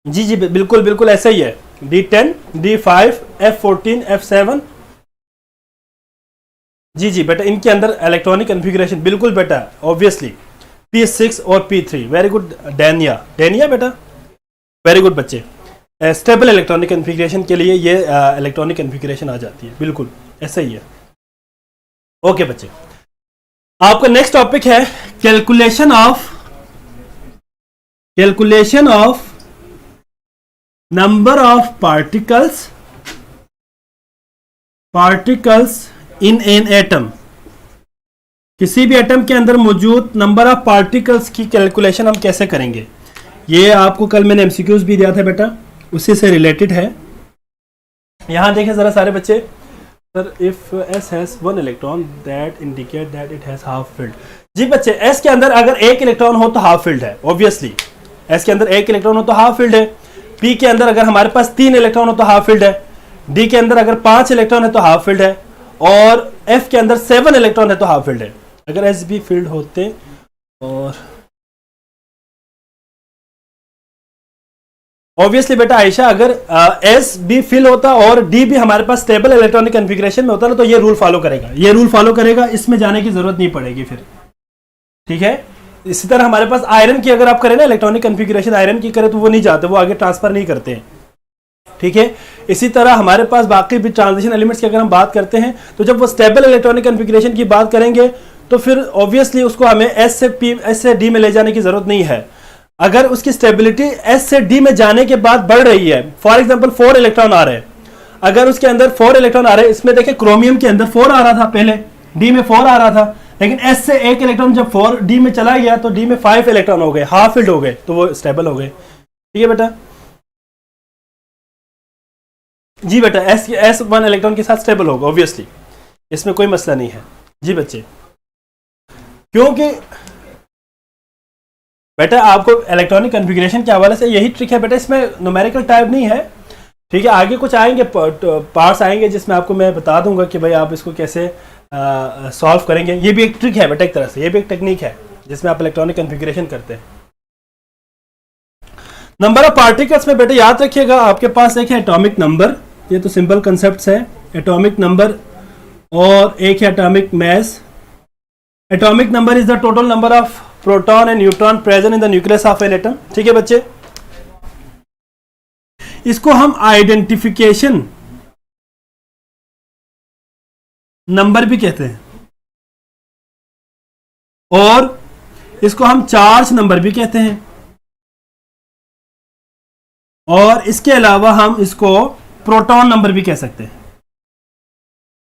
जी जी बिल्कुल बिल्कुल ऐसा ही है। D10, D5, F14, F7 जी जी बेटा, इनके अंदर इलेक्ट्रॉनिक कॉन्फ़िगरेशन बिल्कुल बेटा, ऑब्वियसली P6 और P3। वेरी गुड डेनिया बेटा, वेरी गुड बच्चे। स्टेबल इलेक्ट्रॉनिक कॉन्फ़िगरेशन के लिए ये इलेक्ट्रॉनिक कॉन्फ़िगरेशन आ जाती है, बिल्कुल ऐसा ही है। ओके बच्चे, आपका नेक्स्ट टॉपिक है calculation of number of particles in an atom. किसी भी एटम के अंदर मौजूद नंबर ऑफ पार्टिकल्स की कैलकुलेशन हम कैसे करेंगे, ये आपको कल मैंने एमसीक्यूज भी दिया था बेटा, उसी से रिलेटेड है। यहां देखें जरा सारे बच्चे, sir if S has one electron that indicate that it has half filled। जी बच्चे, S के अंदर अगर एक इलेक्ट्रॉन हो तो हाफ फील्ड है, ऑब्वियसली S के अंदर एक इलेक्ट्रॉन हो तो हाफ फील्ड है। P के अंदर अगर हमारे पास 3 इलेक्ट्रॉन हो तो हाफ फील्ड है। D के अंदर अगर 5 इलेक्ट्रॉन है तो हाफ फील्ड है, और F के अंदर 7 इलेक्ट्रॉन है तो हाफ फील्ड है। अगर S भी फील्ड होते और ऑब्वियसली बेटा आयशा, अगर S भी फिल होता और D भी हमारे पास स्टेबल इलेक्ट्रॉनिक कॉन्फ़िगरेशन में होता ना, तो ये रूल फॉलो करेगा, इसमें जाने की जरूरत नहीं पड़ेगी फिर। ठीक है, इसी तरह हमारे पास आयरन की अगर आप करें ना इलेक्ट्रॉनिक कॉन्फ़िगरेशन, आयरन की करें तो वो नहीं जाते, वो आगे ट्रांसफर नहीं करते हैं। ठीक है, इसी तरह हमारे पास बाकी भी ट्रांजिशन एलिमेंट्स की अगर हम बात करते हैं, तो जब वो स्टेबल इलेक्ट्रॉनिक कॉन्फ़िगरेशन की बात करेंगे तो फिर ऑब्वियसली उसको हमें S से D में ले जाने की जरूरत नहीं है। अगर उसकी स्टेबिलिटी S से D में जाने के बाद बढ़ रही है, फॉर एग्जांपल 4 इलेक्ट्रॉन आ रहे हैं, अगर उसके अंदर 4 इलेक्ट्रॉन आ रहे हैं, इसमें देखें क्रोमियम के अंदर 4 आ रहा था पहले, D में 4 आ रहा था, लेकिन S से एक इलेक्ट्रॉन जब 4 D में चला गया तो D में 5 इलेक्ट्रॉन हो गए, हाफ फील्ड हो गए, तो वो स्टेबल हो गए। ठीक है बेटा जी बेटा, S 1 इलेक्ट्रॉन के साथ स्टेबल होगा ऑब्वियसली, इसमें कोई मसला नहीं है जी बच्चे। क्योंकि बेटा आपको इलेक्ट्रॉनिक कॉन्फ़िगरेशन के हवाले से यही ट्रिक है बेटा, इसमें न्यूमेरिकल टाइप नहीं है। ठीक है, आगे कुछ आएंगे पार्ट्स आएंगे जिसमें आपको मैं बता दूंगा कि भाई आप इसको कैसे सॉल्व करेंगे। ये भी एक ट्रिक है बेटा, एक तरह से ये भी एक टेक्निक है जिसमें आप इलेक्ट्रॉनिक कॉन्फ़िगरेशन करते हैं। नंबर ऑफ पार्टिकल्स में बेटा याद रखिएगा, आपके पास एक है एटॉमिक नंबर, ये तो सिंपल कंसेप्ट है, एटॉमिक नंबर, और एक है atomic mass. Atomic number is the total number of proton and neutron present in the nucleus of an atom. ठीक है बच्चे, इसको हम आइडेंटिफिकेशन नंबर भी कहते हैं, और इसको हम चार्ज नंबर भी कहते हैं, और इसके अलावा हम इसको प्रोटॉन नंबर भी कह सकते हैं,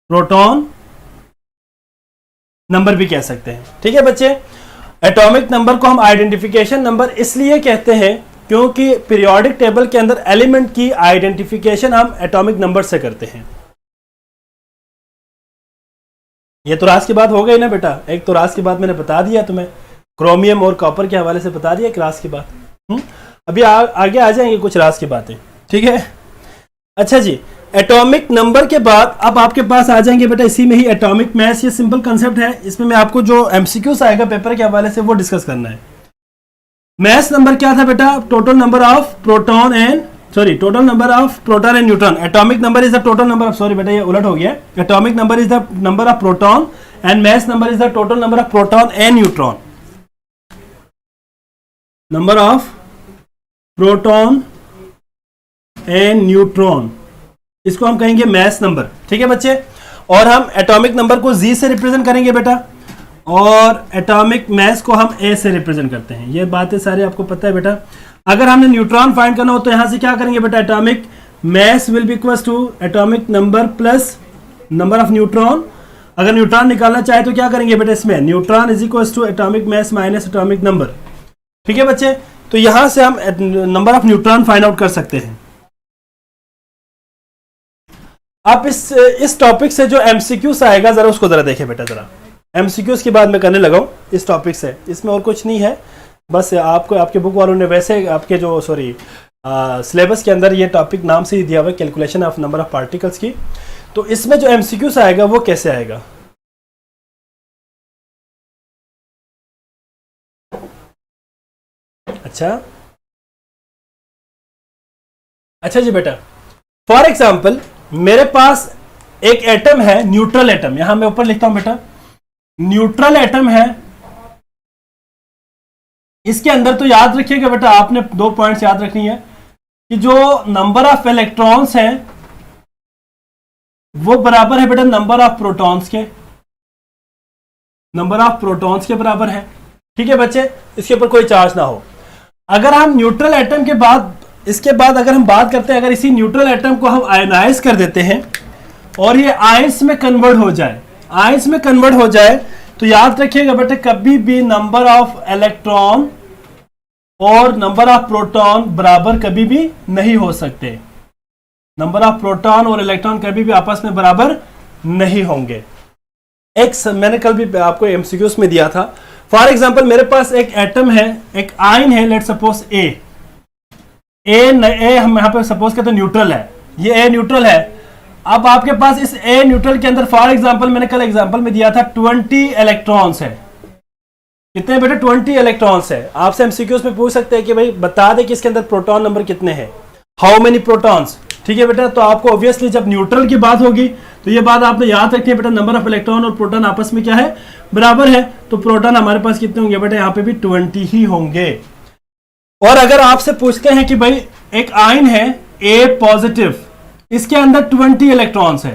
प्रोटॉन नंबर भी कह सकते हैं। ठीक है बच्चे, एटॉमिक नंबर को हम आइडेंटिफिकेशन नंबर इसलिए कहते हैं क्योंकि पीरियोडिक टेबल के अंदर एलिमेंट की आइडेंटिफिकेशन हम एटॉमिक नंबर से करते हैं। ये तो राज की बात हो गई ना बेटा, एक तो राज की बात मैंने बता दिया तुम्हें, क्रोमियम और कॉपर के हवाले से बता दिया राज की बात। अभी आगे आ जाएंगे कुछ राज की बातें। ठीक है, अच्छा जी, एटॉमिक नंबर के बाद अब आपके पास आ जाएंगे बेटा इसी में ही एटॉमिक मास। ये सिंपल कंसेप्ट है, इसमें मैं आपको जो एमसीक्यूज आएगा पेपर के हवाले से वो डिस्कस करना है। मास नंबर क्या था बेटा? Total number of proton and sorry total number of proton and neutron, atomic number is the total number of, sorry बेटा ये उलट हो गया, atomic number is the number of proton and mass number is the total number of proton and neutron, number of proton and neutron, इसको हम कहेंगे mass number, ठीक है बच्चे। और हम एटॉमिक नंबर को जी से रिप्रेजेंट करेंगे बेटा, और एटॉमिक मास को हम ए से रिप्रेजेंट करते हैं, ये बातें सारी आपको पता है बेटा। अगर हमने न्यूट्रॉन फाइंड करना हो तो यहां से क्या करेंगे बेटा, atomic mass will be equal to atomic number plus number of neutron. अगर न्यूट्रॉन निकालना चाहे तो क्या करेंगे बेटा, इसमें neutron is equal to atomic mass minus atomic number, ठीक है बच्चे। तो यहां से हम number of neutron find out कर सकते हैं। आप इस टॉपिक से जो एमसीक्यूज आएगा जरा उसको जरा देखें बेटा, जरा एमसीक्यूज की बात मैं करने लगा हूं इस टॉपिक से, इसमें और कुछ नहीं है, बस आपको आपके बुक वालों ने वैसे आपके जो सॉरी सिलेबस के अंदर ये टॉपिक नाम से ही दिया हुआ है, calculation of number of particles की। तो इसमें जो एमसीक्यूज आएगा वो कैसे आएगा, अच्छा जी बेटा, फॉर एग्जाम्पल मेरे पास एक एटम है, न्यूट्रल एटम, यहां मैं ऊपर लिखता हूं बेटा, न्यूट्रल एटम है। इसके अंदर तो याद रखिएगा बेटा, आपने 2 पॉइंट्स याद रखनी है कि जो नंबर ऑफ इलेक्ट्रॉन्स हैं वो बराबर है बेटा नंबर ऑफ प्रोटॉन्स के, नंबर ऑफ प्रोटॉन्स के बराबर है, ठीक है बच्चे, इसके ऊपर कोई चार्ज ना हो। अगर हम न्यूट्रल एटम के बाद इसके बाद अगर हम बात करते हैं, अगर इसी न्यूट्रल एटम को हम आयनाइज कर देते हैं और ये आयंस में कन्वर्ट हो जाए, आयंस में कन्वर्ट हो जाए, तो याद रखिएगा बेटे कभी भी नंबर ऑफ इलेक्ट्रॉन और नंबर ऑफ प्रोटॉन बराबर कभी भी नहीं हो सकते, नंबर ऑफ प्रोटॉन और इलेक्ट्रॉन कभी भी आपस में बराबर नहीं होंगे। मैंने कल भी आपको एमसीक्यूज में दिया था, फॉर एग्जांपल मेरे पास एक एटम है, एक आयन है, लेट्स सपोज ए हम यहां पे सपोज करते हैं न्यूट्रल है, ये ए न्यूट्रल है। अब आपके पास इस ए न्यूट्रल के अंदर फॉर एग्जांपल मैंने कल एग्जांपल में दिया था 20 इलेक्ट्रॉन्स है, कितने बेटे 20 इलेक्ट्रॉन्स है। आपसे एमसीक्यूज में पूछ सकते हैं कि भाई बता दे कि इसके अंदर प्रोटॉन नंबर कितने हैं, हाउ मेनी प्रोटॉन्स, ठीक है बेटा। तो आपको ऑब्वियसली जब न्यूट्रल की बात होगी तो ये बात आपने याद रखनी है बेटा, नंबर ऑफ इलेक्ट्रॉन और प्रोटॉन आपस में क्या है, बराबर है। तो प्रोटॉन हमारे पास कितने होंगे बेटा, यहाँ पे भी 20 ही होंगे। और अगर आपसे पूछते हैं कि भाई एक आयन है ए पॉजिटिव, इसके अंदर 20 इलेक्ट्रॉन्स है,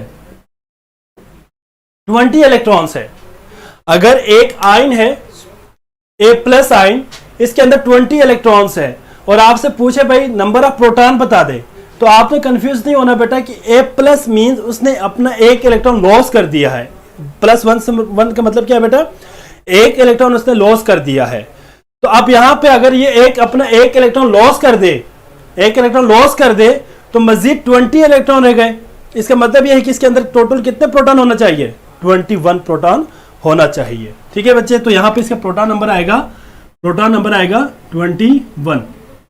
20 इलेक्ट्रॉन्स है। अगर एक आयन है ए प्लस आयन, इसके अंदर 20 इलेक्ट्रॉन्स है और आपसे पूछे भाई नंबर ऑफ प्रोटॉन बता दे, तो आपने कंफ्यूज नहीं होना बेटा कि ए प्लस मीन्स उसने अपना एक इलेक्ट्रॉन लॉस कर दिया है, प्लस वन का मतलब क्या है बेटा, एक इलेक्ट्रॉन उसने लॉस कर दिया है। तो अब यहां पे अगर ये एक अपना एक इलेक्ट्रॉन लॉस कर दे, एक इलेक्ट्रॉन लॉस कर दे तो मजीद 20 इलेक्ट्रॉन रह गए। इसका मतलब ये है कि इसके अंदर टोटल कितने प्रोटॉन होना चाहिए, 21 प्रोटॉन होना चाहिए, ठीक है बच्चे। तो यहां पे इसका प्रोटॉन नंबर आएगा 21,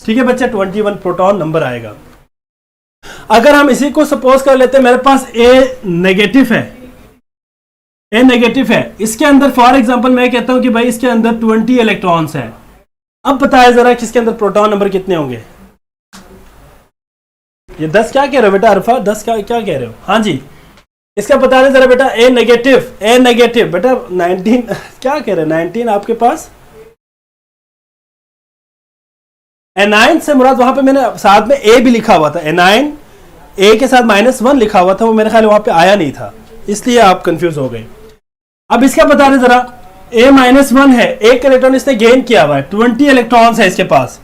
ठीक है बच्चे, 21 प्रोटॉन नंबर आएगा। अगर हम इसी को सपोज कर लेते हैं मेरे पास ए नेगेटिव है, ए नेगेटिव है, इसके अंदर फॉर एग्जांपल मैं कहता हूं कि भाई इसके अंदर 20 इलेक्ट्रॉन्स है। अब बताया जरा कि इसके अंदर प्रोटॉन नंबर कितने होंगे। ये 10 क्या कह रहे हो बेटा अरफा, 10 क्या कह रहे हो, हाँ जी इसका बता दें जरा बेटा। ए नेगेटिव बेटा 19 क्या कह रहे हैं, 19 आपके पास एनाइन से मुराद, वहां पे मैंने साथ में ए भी लिखा हुआ था, एनाइन ए के साथ -1 लिखा हुआ था, वो मेरे ख्याल वहां पे आया नहीं था, इसलिए आप कंफ्यूज हो गए। अब इसका बता दें जरा, ए -1 है, एक इलेक्ट्रॉन इसने गेन किया हुआ है, 20 इलेक्ट्रॉन्स है इसके पास,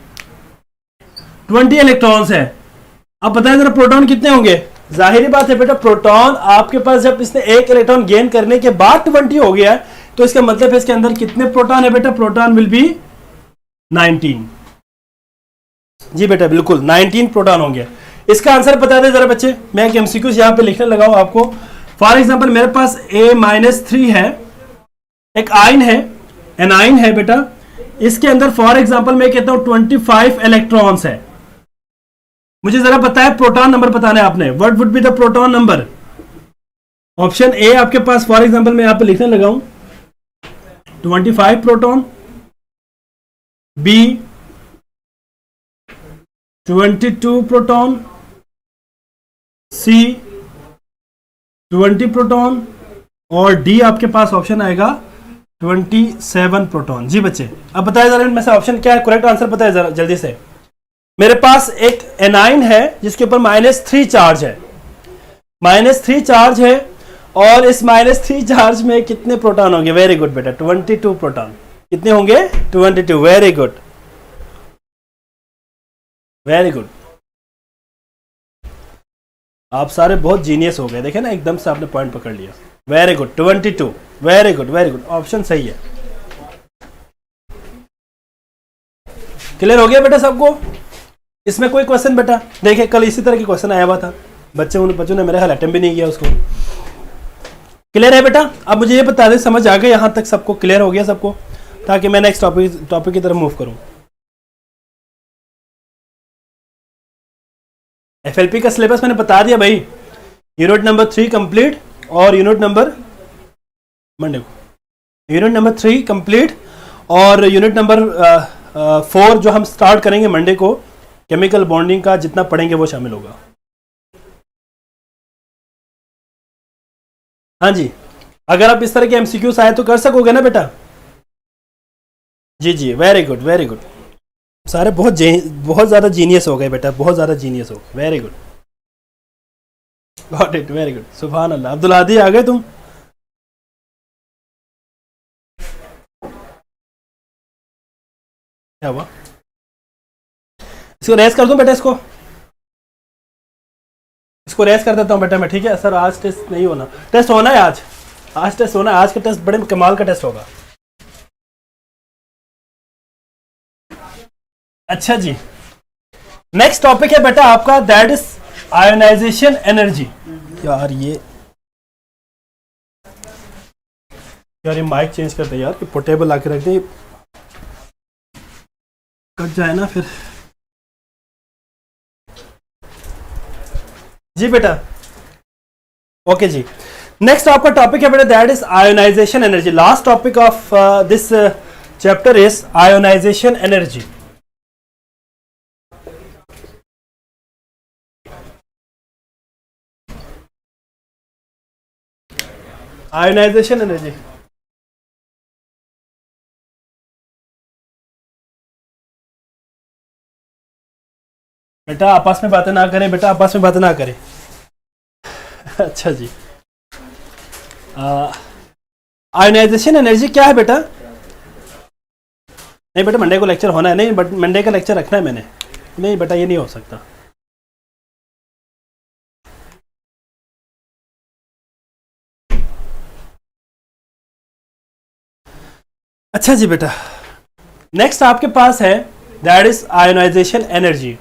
20 इलेक्ट्रॉन्स है। अब बताएं जरा प्रोटॉन कितने होंगे। जाहिर बात है बेटा, प्रोटॉन आपके पास जब इसने एक इलेक्ट्रॉन गेन करने के बाद 20 हो गया है, तो इसका मतलब है इसके अंदर कितने प्रोटॉन है बेटा, प्रोटॉन विल बी 19। जी बेटा बिल्कुल 19 प्रोटॉन होंगे। इसका आंसर बता दें जरा बच्चे, मैं एक एमसीक्यूज यहां पे लिखने लगा हूं आपको। फॉर एग्जांपल मेरे पास A-3 है, एक आयन है, एनाइन है बेटा, इसके अंदर फॉर एग्जांपल मैं कहता हूं 25 इलेक्ट्रॉन्स है। मुझे जरा बताए प्रोटॉन नंबर बताना है आपने, what would be the proton number. Option A आपके पास फॉर एग्जांपल मैं यहां पे लिखने लगा हूं 25 प्रोटॉन, बी 22 प्रोटॉन, सी 20 प्रोटॉन, और डी आपके पास ऑप्शन आएगा 27 प्रोटॉन। जी बच्चे, अब बताया जरा इनमें से ऑप्शन क्या है, करेक्ट आंसर बताया जरा जल्दी से। मेरे पास एक एनाइन है जिसके ऊपर -3 चार्ज है, -3 चार्ज है, और इस -3 चार्ज में कितने प्रोटॉन होंगे? वेरी गुड बेटा, 22 प्रोटॉन। कितने होंगे? 22। Very good, very good. आप सारे बहुत जीनियस हो गए, देखे ना, एकदम से आपने पॉइंट पकड़ लिया। Very good, 22। Very good, very good, option सही है। क्लियर हो गया बेटा सबको? इसमें कोई क्वेश्चन बेटा? देखिए कल इसी तरह की क्वेश्चन आया हुआ था, बच्चों ने मेरे ख्याल अटेम्प्ट भी नहीं किया उसको। क्लियर है बेटा? अब मुझे ये बता दें, समझ आ गया यहाँ तक सबको? क्लियर हो गया सबको? ताकि मैं नेक्स्ट टॉपिक की तरफ मूव करूँ। एफएलपी का सिलेबस मैंने बता दिया भाई, यूनिट नंबर 3 कंप्लीट, और यूनिट नंबर मंडे को यूनिट नंबर 3 कंप्लीट, और यूनिट नंबर 4 जो हम स्टार्ट करेंगे मंडे को, केमिकल बॉन्डिंग का जितना पढ़ेंगे वो शामिल होगा। हाँ जी, अगर आप इस तरह के एमसीक्यूज आए तो कर सकोगे ना बेटा? जी जी, वेरी गुड, वेरी गुड। सारे बहुत ज्यादा जीनियस हो गए बेटा, बहुत ज्यादा जीनियस हो गए। Very good, got it, very good, सुभान अल्लाह। अब्दुल हादी आ गए तुम? क्या हुआ? इसको रेस कर दूं बेटा? इसको रेस कर देता हूं बेटा मैं, ठीक है सर? आज टेस्ट नहीं होना, टेस्ट होना है आज टेस्ट होना है। आज का टेस्ट बड़े कमाल का टेस्ट होगा। अच्छा जी, नेक्स्ट टॉपिक है बेटा आपका, दैट इज आयोनाइजेशन एनर्जी। यार ये माइक चेंज करते यार, कि पोर्टेबल आके रख दे, कट जाए ना फिर। जी बेटा, ओके जी। नेक्स्ट आपका टॉपिक है बेटा, that is ionization energy. Last topic of this chapter is ionization energy. Ionization energy, बेटा आपस में बातें ना करें, बेटा आपस में बातें ना करें। अच्छा जी, आयोनाइजेशन एनर्जी क्या है बेटा? नहीं बेटा, मंडे को लेक्चर होना है। नहीं, बट मंडे का लेक्चर रखना है मैंने। नहीं बेटा, ये नहीं हो सकता। अच्छा जी बेटा, नेक्स्ट आपके पास है, that is ionization energy.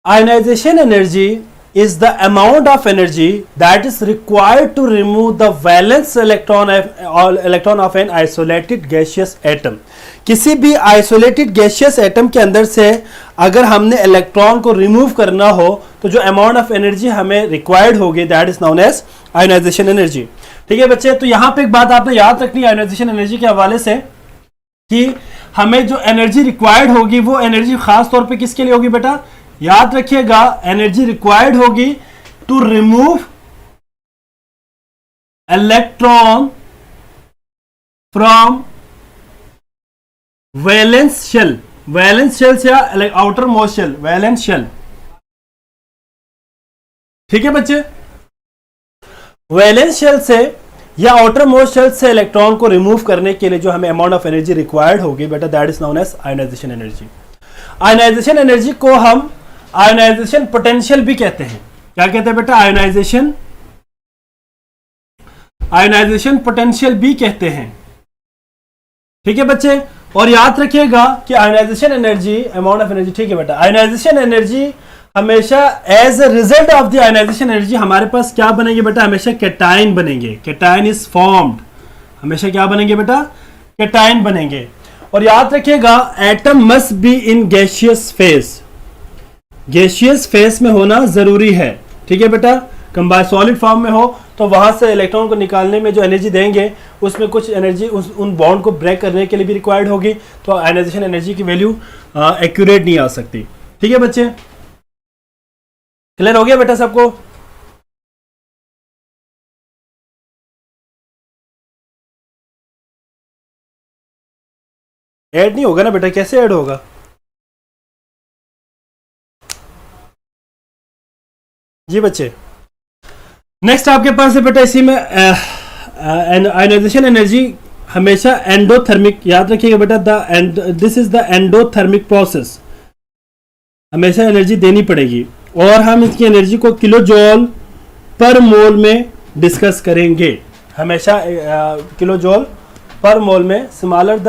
Ionization energy is the amount of energy that is required to remove the valence electron of an isolated gaseous atom। किसी भी आइसोलेटेड गैसियस एटम के अंदर से अगर हमने इलेक्ट्रॉन को रिमूव करना हो तो जो अमाउंट ऑफ एनर्जी हमें रिक्वायर्ड होगी, that is known as ionization energy. ठीक है बच्चे, तो यहां पे एक बात आपने याद रखनी है आयोनाइजेशन एनर्जी के हवाले से, कि हमें जो एनर्जी रिक्वायर्ड होगी वो एनर्जी खास तौर पे किसके लिए होगी बेटा? याद रखिएगा, एनर्जी रिक्वायर्ड होगी to remove electron from valence shell. Valence shell या outermost shell, valence shell. ठीक है बच्चे, वैलेंस शेल से या आउटर मोस्ट शेल से इलेक्ट्रॉन को रिमूव करने के लिए जो हमें अमाउंट ऑफ एनर्जी रिक्वायर्ड होगी बेटा, that is known as ionization energy. Ionization energy को हम आयोनाइजेशन पोटेंशियल भी कहते हैं। क्या कहते हैं बेटा? आयोनाइजेशन पोटेंशियल भी कहते हैं। ठीक है बच्चे, और याद रखिएगा कि ionization energy, amount of energy, ठीक है बेटा, आयोनाइजेशन एनर्जी हमेशा as a result of the ionization energy हमारे पास क्या बनेंगे बेटा? हमेशा कैटायन बनेंगे। कैटायन इज फॉर्म्ड, हमेशा क्या बनेंगे बेटा? कैटायन बनेंगे। और याद रखिएगा, atom must be in gaseous phase. Gaseous face में होना जरूरी है। ठीक है बेटा, कंबाइन सॉलिड फॉर्म में हो तो वहां से इलेक्ट्रॉन को निकालने में जो एनर्जी देंगे उसमें कुछ एनर्जी उन बॉन्ड को ब्रेक करने के लिए भी रिक्वायर्ड होगी, तो आयोनाइजेशन एनर्जी की वैल्यू एक्यूरेट नहीं आ सकती। ठीक है बच्चे, क्लियर हो गया बेटा सबको? ऐड नहीं होगा ना बेटा, कैसे ऐड होगा? जी बच्चे, नेक्स्ट आपके पास है बेटा इसी में आयोनाइजेशन एनर्जी हमेशा एंडोथर्मिक, याद रखिएगा बेटा, this is the endothermic process, हमेशा एनर्जी देनी पड़ेगी और हम इसकी एनर्जी को किलो जॉल पर मोल में डिस्कस करेंगे, हमेशा किलो जॉल पर मोल में, smaller the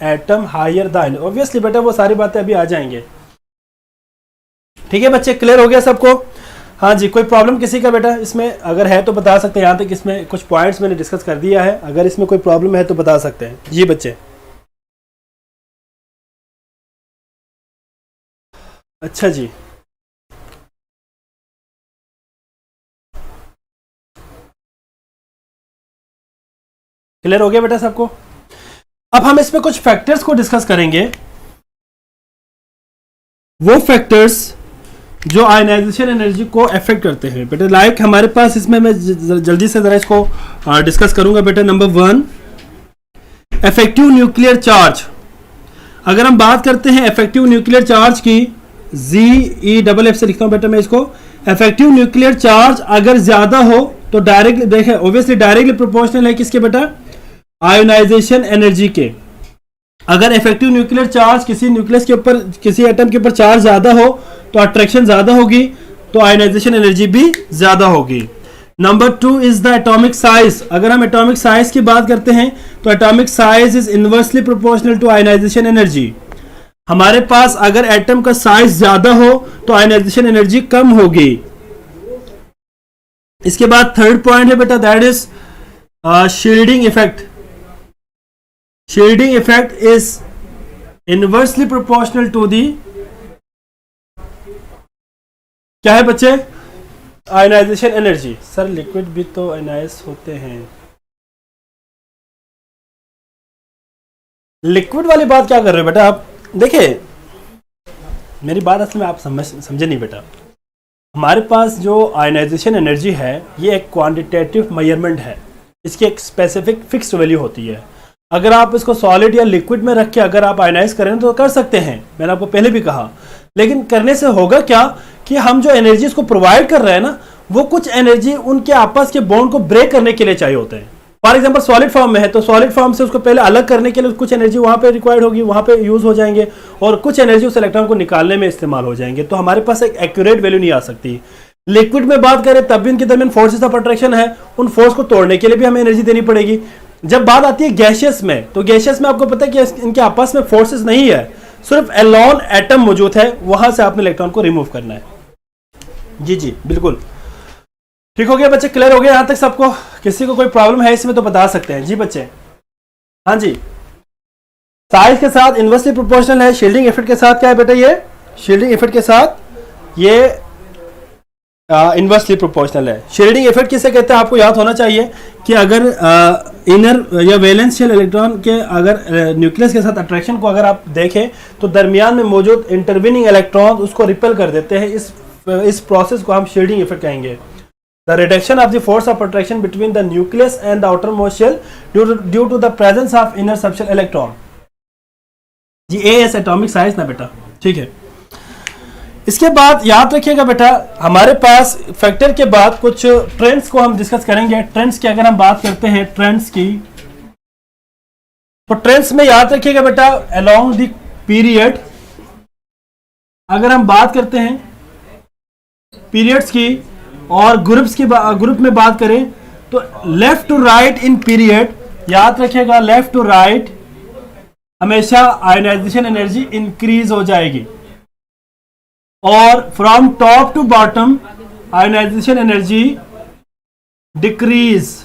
atom higher the ion, obviously बेटा वो सारी बातें अभी आ जाएंगे। ठीक है बच्चे, क्लियर हो गया सबको? हाँ जी, कोई प्रॉब्लम किसी का बेटा इसमें अगर है तो बता सकते हैं, यहाँ तक इसमें कुछ पॉइंट्स मैंने डिस्कस कर दिया है, अगर इसमें कोई प्रॉब्लम है तो बता सकते हैं। जी बच्चे, अच्छा जी, क्लियर हो गया बेटा सबको? अब हम इसमें कुछ फैक्टर्स को डिस्कस करेंगे, वो फैक्टर्स जो आयनाइजेशन एनर्जी को अफेक्ट करते हैं बेटा। लाइक हमारे पास इसमें मैं जल्दी से जरा इसको डिस्कस करूंगा बेटा। Number 1, effective nuclear charge. अगर हम बात करते हैं इफेक्टिव न्यूक्लियर चार्ज की, ZEFF से लिखता हूं बेटा मैं इसको, इफेक्टिव न्यूक्लियर चार्ज अगर ज्यादा हो तो डायरेक्टली देखें, ऑब्वियसली डायरेक्टली प्रोपोर्शनल है किसके बेटा? आयोनाइजेशन एनर्जी के। अगर इफेक्टिव न्यूक्लियर चार्ज किसी न्यूक्लियस के ऊपर, किसी एटम के ऊपर चार्ज ज्यादा हो तो अट्रैक्शन ज्यादा होगी, तो आयोनाइजेशन एनर्जी भी ज्यादा होगी। Number 2 is the atomic size. अगर हम एटॉमिक साइज की बात करते हैं तो atomic size is inversely proportional to ionization energy. हमारे पास अगर एटम का साइज ज्यादा हो तो आयोनाइजेशन एनर्जी कम होगी। इसके बाद थर्ड पॉइंट है बेटा, that is shielding effect. Shielding effect is inversely proportional to the, क्या है बच्चे? Ionization energy. सर लिक्विड भी तो आयनाइज होते हैं। लिक्विड वाली बात क्या कर रहे हो बेटा आप? देखिए मेरी बात असल में आप समझे नहीं बेटा। हमारे पास जो आयनाइजेशन एनर्जी है ये एक क्वांटिटेटिव मेजरमेंट है, इसकी एक स्पेसिफिक फिक्स्ड वैल्यू होती है। अगर आप इसको सॉलिड या लिक्विड में रख के अगर आप आयनाइज करें तो कर सकते हैं, मैंने आपको पहले भी कहा, लेकिन करने से होगा क्या कि हम जो एनर्जी इसको प्रोवाइड कर रहे हैं ना, वो कुछ एनर्जी उनके आपस के बॉन्ड को ब्रेक करने के लिए चाहिए होते हैं। फॉर एग्जांपल सॉलिड फॉर्म में है तो सॉलिड फॉर्म से उसको पहले अलग करने के लिए कुछ एनर्जी वहां पे रिक्वायर्ड होगी, वहां पे यूज हो जाएंगे, और कुछ एनर्जी उस इलेक्ट्रॉन को निकालने में इस्तेमाल हो जाएंगे। तो हमारे पास एक एक्यूरेट वैल्यू नहीं आ सकती। लिक्विड में बात करें तब भी उनके दरमियान फोर्सेस ऑफ अट्रैक्शन है, उन फोर्स को तोड़ने के लिए भी हमें एनर्जी देनी पड़ेगी। जब बात आती है गैशियस में, तो गैशियस में आपको पता है कि इनके आपस में फोर्सेस नहीं है, सिर्फ एलोन एटम मौजूद है, वहां से आपने इलेक्ट्रॉन को रिमूव करना है। जी जी बिल्कुल ठीक हो गया बच्चे, क्लियर हो गया यहां तक सबको? किसी को कोई प्रॉब्लम है इसमें तो बता सकते हैं। जी बच्चे, हाँ जी, साइज के साथ इनवर्सली प्रोपोर्शनल है। शील्डिंग इफेक्ट के साथ क्या है बेटा? ये शील्डिंग इफेक्ट के साथ ये इनवर्सली प्रोपोर्शनल है। शील्डिंग इफेक्ट किसे कहते हैं आपको याद होना चाहिए कि अगर इनर या वैलेंस शेल इलेक्ट्रॉन के अगर न्यूक्लियस के साथ अट्रैक्शन को अगर आप देखें तो दरमियान में मौजूद इंटरविनिंग इलेक्ट्रॉन उसको रिपेल कर देते हैं। इस प्रोसेस को हम शील्डिंग इफेक्ट कहेंगे। The reduction of the force of attraction between the nucleus and the outermost shell due to the presence of inner subshell electron. जी एस एटॉमिक साइज ना बेटा, ठीक है। इसके बाद याद रखिएगा बेटा, हमारे पास फैक्टर के बाद कुछ ट्रेंड्स को हम डिस्कस करेंगे। ट्रेंड्स की अगर हम बात करते हैं ट्रेंड्स की, तो ट्रेंड्स में याद रखिएगा बेटा अलोंग द पीरियड, अगर हम बात करते हैं पीरियड्स की और ग्रुप में बात करें तो left to right in period, याद रखिएगा लेफ्ट टू राइट हमेशा आयोनाइजेशन एनर्जी इंक्रीज हो जाएगी, और from top to bottom ionization energy decrease.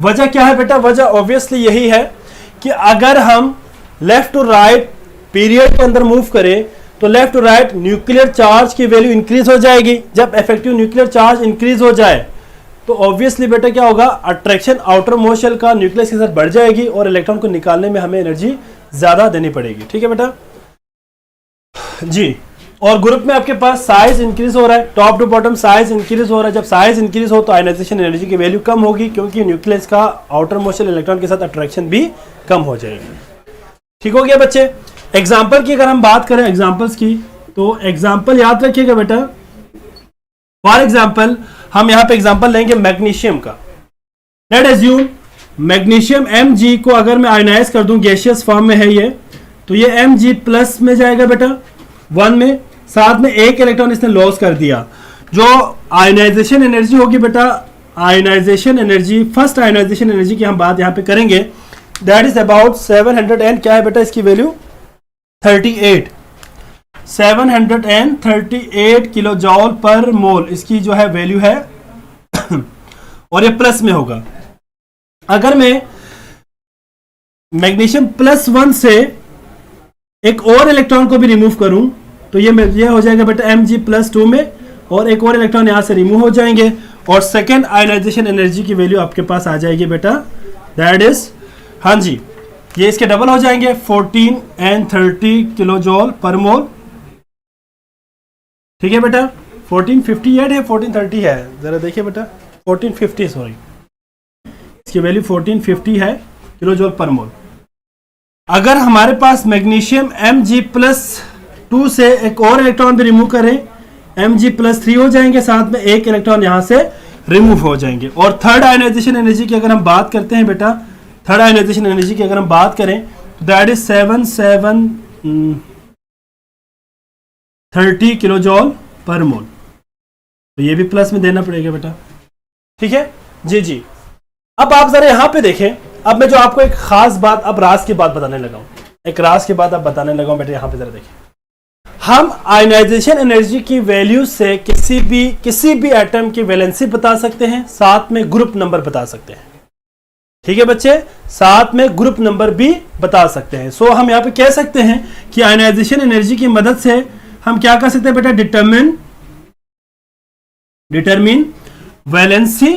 वजह क्या है बेटा? वजह ऑब्वियसली यही है कि अगर हम लेफ्ट टू राइट पीरियड के अंदर मूव करें तो left to right nuclear charge की वैल्यू इंक्रीज हो जाएगी। जब इफेक्टिव न्यूक्लियर चार्ज इंक्रीज हो जाए तो ऑब्वियसली बेटा क्या होगा? अट्रैक्शन आउटर मोस्ट शेल का न्यूक्लियस के साथ बढ़ जाएगी और इलेक्ट्रॉन को निकालने में हमें एनर्जी ज्यादा देनी पड़ेगी। ठीक है बेटा जी। और ग्रुप में आपके पास साइज इंक्रीज हो रहा है, top to bottom size increase हो रहा है। जब साइज इंक्रीज हो तो आयनाइजेशन एनर्जी की वैल्यू कम होगी, क्योंकि न्यूक्लियस का आउटर मोस्ट इलेक्ट्रॉन के साथ अट्रैक्शन भी कम हो जाएगी। ठीक हो गया बच्चे। एग्जाम्पल की अगर हम बात करें एग्जाम्पल्स की, तो एग्जाम्पल याद रखिएगा बेटा। फॉर एग्जाम्पल हम यहाँ पे एग्जाम्पल लेंगे मैग्नीशियम का। लेट एज्यूम मैग्नीशियम Mg को अगर मैं आयनाइज कर दूं, गैसियस फॉर्म में है ये, तो ये Mg प्लस में जाएगा बेटा 1 में, साथ में एक इलेक्ट्रॉन इसने लॉस कर दिया। जो आयनाइजेशन एनर्जी होगी बेटा, ionization energy, first ionization energy की हम बात यहाँ पे करेंगे, दैट इज अबाउट 700 एंड क्या है बेटा इसकी वैल्यू 38, 738 किलो जॉल पर मोल इसकी जो है वैल्यू है और ये प्लस में होगा। अगर मैं मैग्नीशियम +1 से एक और इलेक्ट्रॉन को भी रिमूव करूं तो ये हो जाएगा बेटा Mg+2 में, और एक और इलेक्ट्रॉन यहां से रिमूव हो जाएंगे और सेकेंड आयनाइजेशन एनर्जी की वैल्यू आपके पास आ जाएगी बेटा, दैट इज, हाँ जी, ये इसके डबल हो जाएंगे 14 एंड 30 किलो जॉल पर मोल। ठीक है बेटा, 1458 है 1430 है, जरा देखिए बेटा 1450, सॉरी इसकी वैल्यू 1450 है किलो जॉल पर मोल। अगर हमारे पास मैग्नीशियम Mg+2 से एक और इलेक्ट्रॉन भी रिमूव करें, Mg+3 हो जाएंगे, साथ में एक इलेक्ट्रॉन यहां से रिमूव हो जाएंगे। और थर्ड आयनाइजेशन एनर्जी की अगर हम बात करते हैं बेटा, थर्ड आयनाइजेशन एनर्जी की अगर हम बात करें तो दैट इज 30 किलो जॉल पर मोल, तो ये भी प्लस में देना पड़ेगा बेटा। ठीक है जी जी। अब आप जरा यहां पे देखें, अब मैं जो आपको एक खास बात, अब राज की बात बताने लगा हूं, एक राज की बात अब बताने लगा हूं बेटा। यहां पे जरा देखें, हम आयनाइजेशन एनर्जी की वैल्यू से किसी भी एटम की वैलेंसी बता सकते हैं, साथ में ग्रुप नंबर बता सकते हैं। ठीक है बच्चे, साथ में ग्रुप नंबर भी बता सकते हैं। सो हम यहां पे कह सकते हैं कि आयनाइजेशन एनर्जी की मदद से हम क्या कर सकते हैं बेटा, determine valency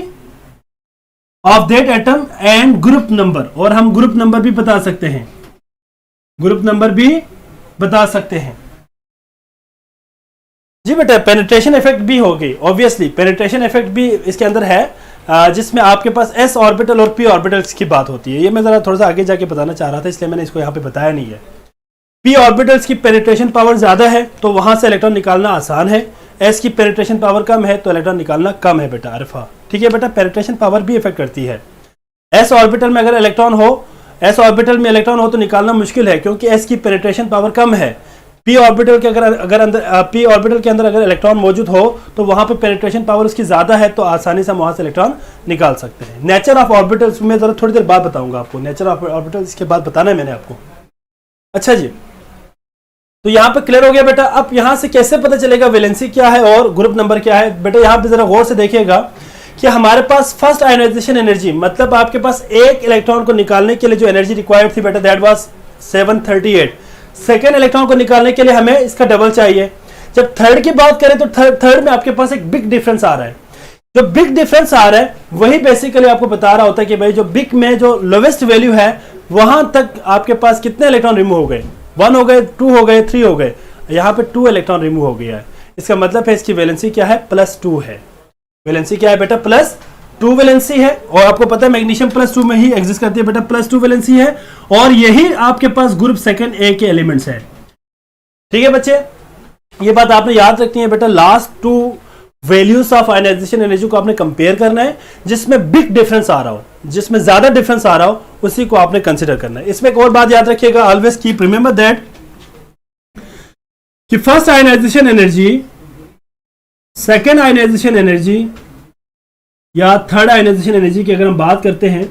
of that atom and group number, और हम ग्रुप नंबर भी बता सकते हैं, ग्रुप नंबर भी बता सकते हैं जी बेटा। पेनिट्रेशन इफेक्ट भी हो गई, ऑब्वियसली पेनिट्रेशन इफेक्ट भी इसके अंदर है, जिसमें आपके पास s ऑर्बिटल और p ऑर्बिटल्स की बात होती है। ये मैं जरा थोड़ा सा आगे जाके बताना चाह रहा था, इसलिए मैंने इसको यहाँ पे बताया नहीं है। p ऑर्बिटल्स की पेनिट्रेशन पावर ज्यादा है तो वहां से इलेक्ट्रॉन निकालना आसान है, s की पेनिट्रेशन पावर कम है तो इलेक्ट्रॉन निकालना कम है बेटा, अरफा। ठीक है बेटा, पेनिट्रेशन पावर भी इफेक्ट करती है। s ऑर्बिटल में अगर इलेक्ट्रॉन हो, s ऑर्बिटल में इलेक्ट्रॉन हो तो निकालना मुश्किल है, क्योंकि s की पेनिट्रेशन पावर कम है। p ऑर्बिटल के p ऑर्बिटल के अंदर अगर इलेक्ट्रॉन मौजूद हो तो वहां पे पेनिट्रेशन पावर उसकी ज्यादा है, तो आसानी से वहां से इलेक्ट्रॉन निकाल सकते हैं। नेचर ऑफ ऑर्बिटल्स में जरा थोड़ी देर बाद बताऊंगा आपको, नेचर ऑफ ऑर्बिटल्स के बाद बताना है मैंने आपको। अच्छा जी, तो यहाँ पे क्लियर हो गया बेटा। अब यहाँ से कैसे पता चलेगा वैलेंसी क्या है और ग्रुप नंबर क्या है बेटा, यहाँ पे जरा गौर से देखिएगा कि हमारे पास फर्स्ट आयनाइजेशन एनर्जी, मतलब आपके पास एक इलेक्ट्रॉन को निकालने के लिए जो एनर्जी रिक्वायर्ड थी बेटा, दैट वाज 738। सेकेंड इलेक्ट्रॉन को निकालने के लिए हमें इसका डबल चाहिए। जब थर्ड की बात करें तो थर्ड में आपके पास एक बिग डिफरेंस आ रहा है। जो बिग डिफरेंस आ रहा है वही बेसिकली आपको बता रहा होता है कि भाई जो बिग में जो लोवेस्ट वैल्यू है वहां तक आपके पास कितने इलेक्ट्रॉन रिमूव हो गए, 1 हो गए, 2 हो गए, 3 हो गए, यहाँ पे 2 इलेक्ट्रॉन रिमूव हो गया है। इसका मतलब है इसकी वैलेंसी क्या है, +2 है। वैलेंसी क्या है बेटा, +2 वैलेंसी है। और आपको पता है मैग्नीशियम +2 में ही एग्जिस्ट करती है बेटा, +2 वैलेंसी है, और यही आपके पास ग्रुप सेकंड ए के एलिमेंट्स है। ठीक है बच्चे, ये बात आपने याद रखनी है बेटा। Last 2 values of ionization energy को आपने कंपेयर करना है, जिसमें बिग डिफरेंस आ रहा हो, जिसमें ज्यादा डिफरेंस आ रहा हो, उसी को आपने कंसिडर करना है। इसमें एक और बात याद रखिएगा, ऑलवेज कीप रिमेंबर दैट कि first ionization energy, second ionization energy या थर्ड आयनाइजेशन एनर्जी की अगर हम बात करते हैं,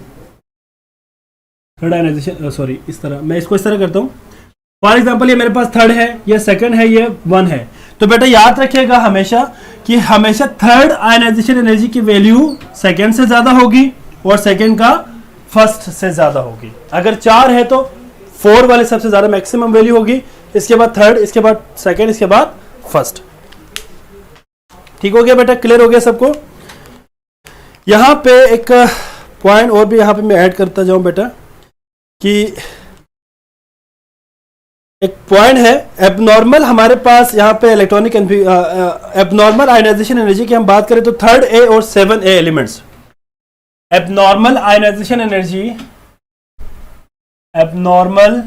थर्ड आयनाइजेशन, सॉरी इस तरह मैं इसको इस तरह करता हूं। फॉर एग्जांपल ये मेरे पास थर्ड है, ये सेकंड है, ये 1 है, तो बेटा याद रखिएगा हमेशा कि हमेशा थर्ड आयनाइजेशन एनर्जी की वैल्यू सेकंड से ज्यादा होगी और सेकंड का फर्स्ट से ज्यादा होगी। अगर 4 है तो 4 वाले सबसे ज्यादा मैक्सिमम वैल्यू होगी, इसके बाद थर्ड, इसके बाद सेकंड, इसके बाद फर्स्ट। ठीक हो गया बेटा, क्लियर हो गया सबको। यहां पे एक पॉइंट और भी यहां पे मैं ऐड करता जाऊं बेटा कि एक पॉइंट है एबनॉर्मल, हमारे पास यहाँ पे इलेक्ट्रॉनिक एबनॉर्मल आयनाइजेशन एनर्जी की हम बात करें तो 3rd और 7A elements, abnormal ionization energy, abnormal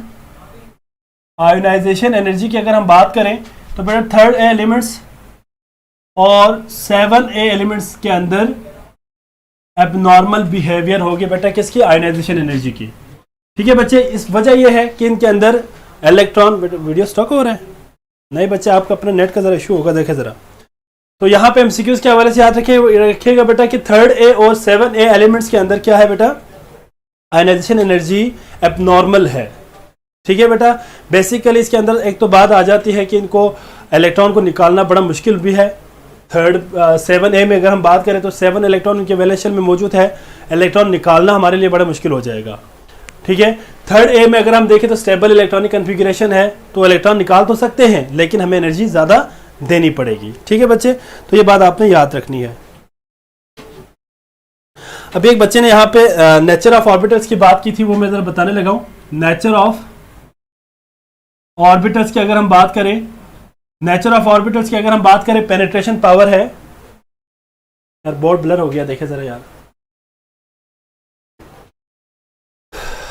ionization energy की अगर हम बात करें तो बेटा 3rd एलिमेंट्स और 7A एलिमेंट्स के अंदर एबनॉर्मल बिहेवियर होगी बेटा किसकी, आयनाइजेशन एनर्जी की। ठीक है बच्चे, इस वजह यह है कि इनके अंदर इलेक्ट्रॉन, वीडियो स्टॉक हो रहा है नहीं बच्चे, आपका अपना नेट का जरा इशू होगा, देखे जरा। तो यहाँ पे एमसीक्यूज के हवाले से याद रखिएगा बेटा कि 3rd और 7A एलिमेंट्स के अंदर क्या है बेटा, आयनाइजेशन एनर्जी एबनॉर्मल है। ठीक है बेटा, बेसिकली इसके अंदर एक तो बात आ जाती है कि इनको इलेक्ट्रॉन को निकालना बड़ा मुश्किल भी है। 7A में अगर हम बात करें तो 7 इलेक्ट्रॉन इनके वैलेंशन में मौजूद है, इलेक्ट्रॉन निकालना हमारे लिए बड़ा मुश्किल हो जाएगा। ठीक है, 3rd में अगर हम देखें तो स्टेबल इलेक्ट्रॉनिक कन्फिगरेशन है, तो इलेक्ट्रॉन निकाल तो सकते हैं लेकिन हमें एनर्जी ज़्यादा देनी पड़ेगी। ठीक है बच्चे, तो ये बात आपने याद रखनी है। अभी एक बच्चे ने यहाँ पे नेचर ऑफ ऑर्बिटल्स की बात की थी, वो मैं ज़रा बताने लगा हूँ। नेचर ऑफ ऑर्बिटल्स की अगर हम बात करें, नेचर ऑफ ऑर्बिटल्स की अगर हम बात करें, पेनिट्रेशन पावर है, यार बोर्ड ब्लर हो गया, देखे जरा यार।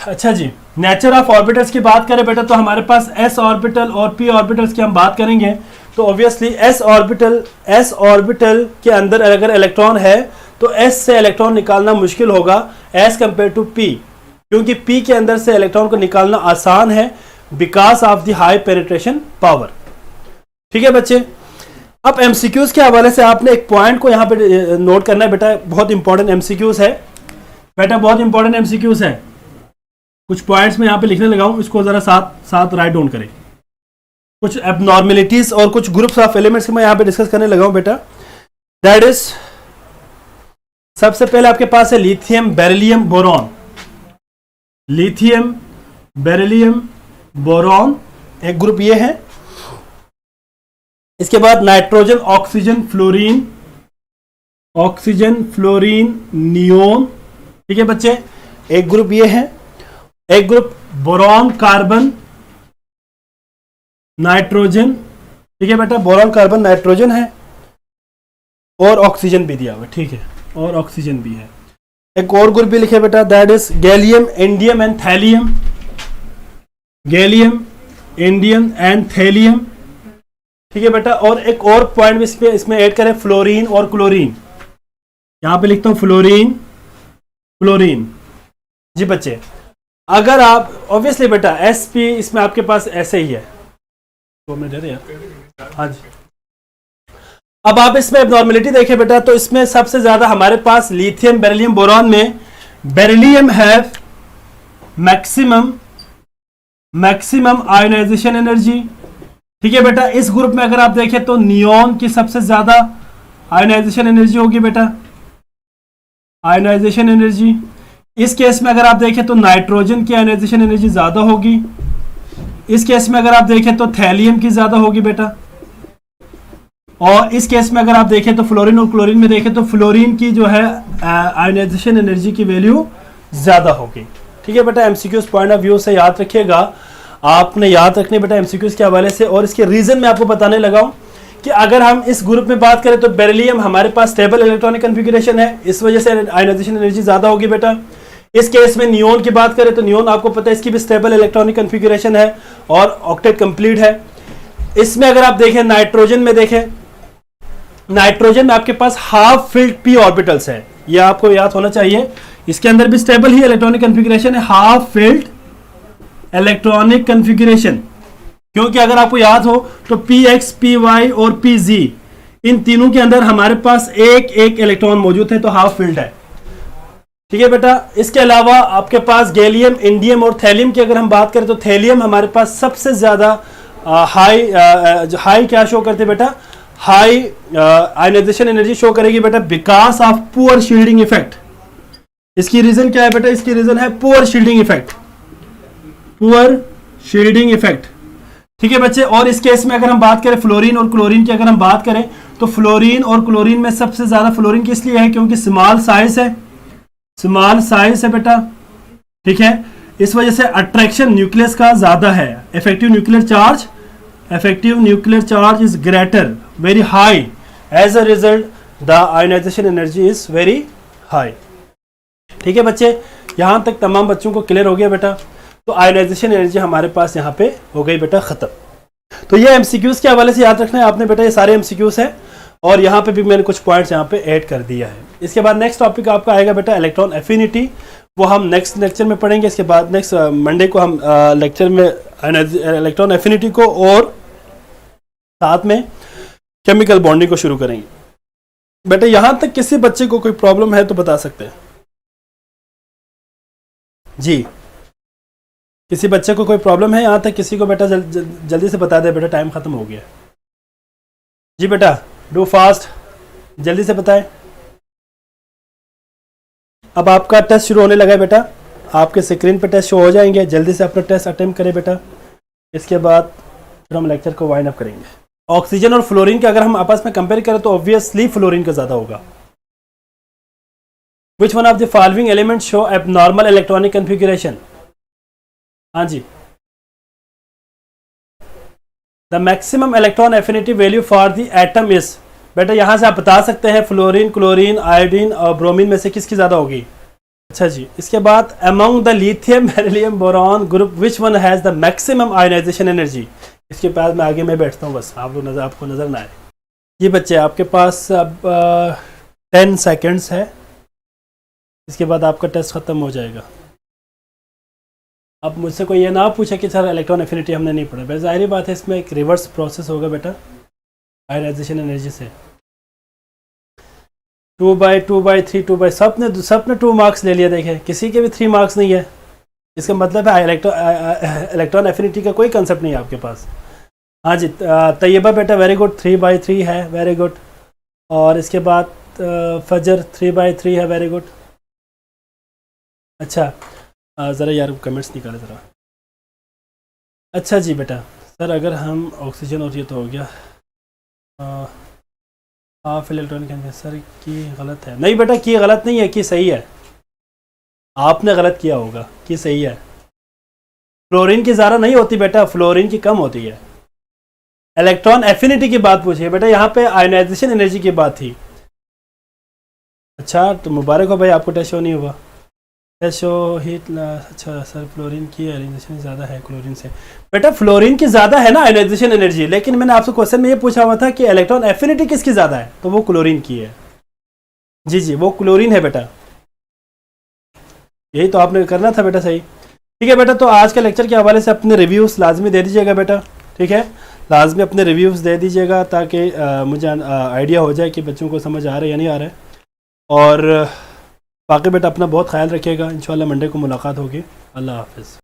अच्छा जी, नेचर ऑफ ऑर्बिटल्स की बात करें बेटा तो हमारे पास s ऑर्बिटल और p ऑर्बिटल्स की हम बात करेंगे तो ऑब्वियसली s ऑर्बिटल के अंदर अगर इलेक्ट्रॉन है तो s से इलेक्ट्रॉन निकालना मुश्किल होगा एज कंपेयर टू p, क्योंकि p के अंदर से इलेक्ट्रॉन को निकालना आसान है because of the high penetration power. ठीक है बच्चे, अब एमसीक्यूज के हवाले से आपने एक पॉइंट को यहाँ पे नोट करना है बेटा, बहुत इंपॉर्टेंट एमसीक्यूज है बेटा, बहुत इंपॉर्टेंट एमसीक्यूज है। कुछ पॉइंट्स में यहाँ पे लिखने लगा हूँ, इसको जरा साथ राइट डाउन करें। कुछ एबनॉर्मेलिटीज और कुछ ग्रुप्स ऑफ एलिमेंट्स मैं यहाँ पे डिस्कस करने लगा हूँ बेटा। दैट इज, सबसे पहले आपके पास है lithium beryllium boron, lithium beryllium boron एक ग्रुप ये है। इसके बाद nitrogen oxygen fluorine, oxygen fluorine neon. ठीक है बच्चे, एक ग्रुप ये है। एक ग्रुप बोरॉन कार्बन नाइट्रोजन। ठीक है बेटा, बोरॉन कार्बन नाइट्रोजन है और ऑक्सीजन भी दिया हुआ। ठीक है, और ऑक्सीजन भी है। एक और ग्रुप भी लिखे बेटा, that is gallium indium and thallium, gallium indium and thallium. ठीक है बेटा, और एक और पॉइंट भी इसमें ऐड करें, फ्लोरीन और क्लोरीन। यहां पे लिखता हूं फ्लोरीन, क्लोरीन। जी बच्चे, अगर आप ऑब्वियसली बेटा sp इसमें आपके पास ऐसे ही है, 2 मिनट दे दे यार। हाँ जी, अब आप इसमें एबनॉर्मेलिटी देखें बेटा तो इसमें सबसे ज्यादा हमारे पास लिथियम बेरिलियम बोरॉन में beryllium have maximum ionization energy. ठीक है बेटा, इस ग्रुप में अगर आप देखें तो नियोन की सबसे ज्यादा आयोनाइजेशन एनर्जी होगी बेटा, आयोनाइजेशन एनर्जी। इस केस में अगर आप देखें तो नाइट्रोजन की आयोनाइजेशन एनर्जी ज्यादा होगी। इस केस में अगर आप देखें तो थैलियम की ज्यादा होगी बेटा, और इस केस में अगर आप देखें तो फ्लोरीन और क्लोरीन में देखें तो फ्लोरीन की जो है आयोनाइजेशन एनर्जी की वैल्यू ज्यादा होगी। ठीक है बेटा, एमसीक्यूज पॉइंट ऑफ व्यू से याद रखिएगा, आपने याद रखने बेटा एमसीक्यूज के हवाले से। और इसके रीजन मैं आपको बताने लगा हूं कि अगर हम इस ग्रुप में बात करें तो बेरिलियम हमारे पास स्टेबल इलेक्ट्रॉनिक कन्फिगरेशन है, इस वजह से आयोनाइजेशन एनर्जी ज्यादा होगी बेटा। इस केस में नियोन की बात करें तो नियोन आपको पता है इसकी भी स्टेबल इलेक्ट्रॉनिक कन्फिगरेशन है और ऑक्टेट कंप्लीट है। इसमें अगर आप देखें नाइट्रोजन में देखें, नाइट्रोजन में आपके पास हाफ फिल्ड p ऑर्बिटल्स है, यह आपको याद होना चाहिए। इसके अंदर भी स्टेबल ही इलेक्ट्रॉनिक कन्फिगरेशन है, हाफ फिल्ड इलेक्ट्रॉनिक कन्फिगरेशन। क्योंकि अगर आपको याद हो तो px, py और pz इन तीनों के अंदर हमारे पास एक एक इलेक्ट्रॉन मौजूद है, तो हाफ फिल्ड है। ठीक है बेटा, इसके अलावा आपके पास गैलियम इंडियम और थैलियम की अगर हम बात करें तो थैलियम हमारे पास सबसे ज्यादा हाई क्या शो करते बेटा, हाई आयोनाइजेशन एनर्जी शो करेगी बेटा because of poor shielding effect. इसकी रीजन क्या है बेटा, इसकी रीजन है poor shielding effect, poor shielding effect. ठीक है बच्चे, और इस केस में अगर हम बात करें फ्लोरीन और क्लोरीन की अगर हम बात करें तो फ्लोरीन और क्लोरीन में सबसे ज्यादा फ्लोरीन किस लिए है, क्योंकि स्मॉल साइज है, स्मॉल साइज है बेटा। ठीक है, इस वजह से अट्रैक्शन न्यूक्लियस का ज़्यादा है। Effective nuclear charge is greater, very high, as a result the ionization energy is very high. ठीक है बच्चे, यहाँ तक तमाम बच्चों को क्लियर हो गया बेटा। तो आयोनाइजेशन एनर्जी हमारे पास यहाँ पे हो गई बेटा ख़त्म। तो ये एमसीक्यूज़ के हवाले से याद रखना है आपने बेटा, ये सारे एमसीक्यूज़ हैं और यहाँ पे भी मैंने कुछ पॉइंट्स यहाँ पे ऐड कर दिया है। इसके बाद नेक्स्ट टॉपिक आपका आएगा बेटा इलेक्ट्रॉन एफिनिटी, वो हम नेक्स्ट लेक्चर में पढ़ेंगे। इसके बाद नेक्स्ट मंडे को हम लेक्चर में इलेक्ट्रॉन एफिनिटी को और साथ में केमिकल बॉन्डिंग को शुरू करेंगे। बेटा यहाँ तक किसी बच्चे को कोई प्रॉब्लम है तो बता सकते हैं जी, किसी बच्चे को कोई प्रॉब्लम है यहाँ तक, किसी को बेटा जल्दी से बता दे बेटा, टाइम खत्म हो गया जी। बेटा डू फास्ट, जल्दी से बताएं। अब आपका टेस्ट शुरू होने लगा है बेटा, आपके स्क्रीन पे टेस्ट शो हो जाएंगे, जल्दी से अपना टेस्ट अटेम्प्ट करें बेटा। इसके बाद फिर हम लेक्चर को वाइंड अप करेंगे। ऑक्सीजन और फ्लोरीन का अगर हम आपस में कंपेयर करें तो ऑब्वियसली फ्लोरीन का ज़्यादा होगा। Which one of the following element show abnormal electronic configuration? हाँ जी, the maximum electron affinity value for the atom is, बेटा यहाँ से आप बता सकते हैं फ्लोरीन, क्लोरीन, आयोडीन और ब्रोमीन में से किसकी ज़्यादा होगी। अच्छा जी, इसके बाद among the lithium beryllium boron group which one has the maximum ionization energy? इसके बाद मैं आगे मैं बैठता हूँ, बस आप लोग आपको नज़र ना आए। ये बच्चे आपके पास अब 10 सेकेंड्स है, इसके बाद आपका टेस्ट ख़त्म हो जाएगा। अब मुझसे कोई ये ना पूछे कि सर इलेक्ट्रॉन एफिनिटी हमने नहीं पढ़ा, बस ज़ाहिर बात है इसमें एक रिवर्स प्रोसेस होगा बेटा आयोनाइजेशन एनर्जी से। 2/2/3 2 सब ने 2 मार्क्स ले लिया, देखें किसी के भी 3 मार्क्स नहीं है, इसका मतलब है इलेक्ट्रॉन एफिनिटी का कोई कंसेप्ट नहीं है आपके पास। हाँ जी, तैयबा बेटा वेरी गुड, 3/3 है, वेरी गुड। और इसके बाद फजर 3/3 है, वेरी गुड। अच्छा ज़रा यार कमेंट्स निकाले ज़रा। अच्छा जी बेटा, सर अगर हम ऑक्सीजन और ये तो हो गया हाफ इलेक्ट्रॉनिक, सर की गलत है। नहीं बेटा की गलत नहीं है, की सही है, आपने गलत किया होगा, की सही है। फ्लोरीन की ज़्यादा नहीं होती बेटा, फ्लोरीन की कम होती है। इलेक्ट्रॉन एफिनिटी की बात पूछिए बेटा, यहाँ पे आयोनाइजेशन एनर्जी की बात थी। अच्छा तो मुबारक हो भाई, आपको टेस्ट शो नहीं हुआ, टेस्ट शो हीट। अच्छा सर फ्लोरीन की आयोनाइजेशन ज़्यादा है क्लोरीन से। बेटा फ्लोरीन की ज़्यादा है ना आयोनाइजेशन एनर्जी, लेकिन मैंने आपसे क्वेश्चन में ये पूछा हुआ था कि इलेक्ट्रॉन एफिनिटी किसकी ज़्यादा है, तो वो क्लोरीन की है। जी जी वो क्लोरीन है बेटा, यही तो आपने करना था बेटा, सही। ठीक है बेटा, तो आज के लेक्चर के हवाले से अपने रिव्यूज़ लाजमी दे दीजिएगा बेटा, ठीक है, लाजमी अपने रिव्यूज़ दे दीजिएगा ताकि मुझे आइडिया हो जाए कि बच्चों को समझ आ रहा है या नहीं आ रहा है। और बाकी बेटा अपना बहुत ख्याल रखिएगा, इंशाल्लाह मंडे को मुलाकात होगी। अल्लाह हाफ़िज़।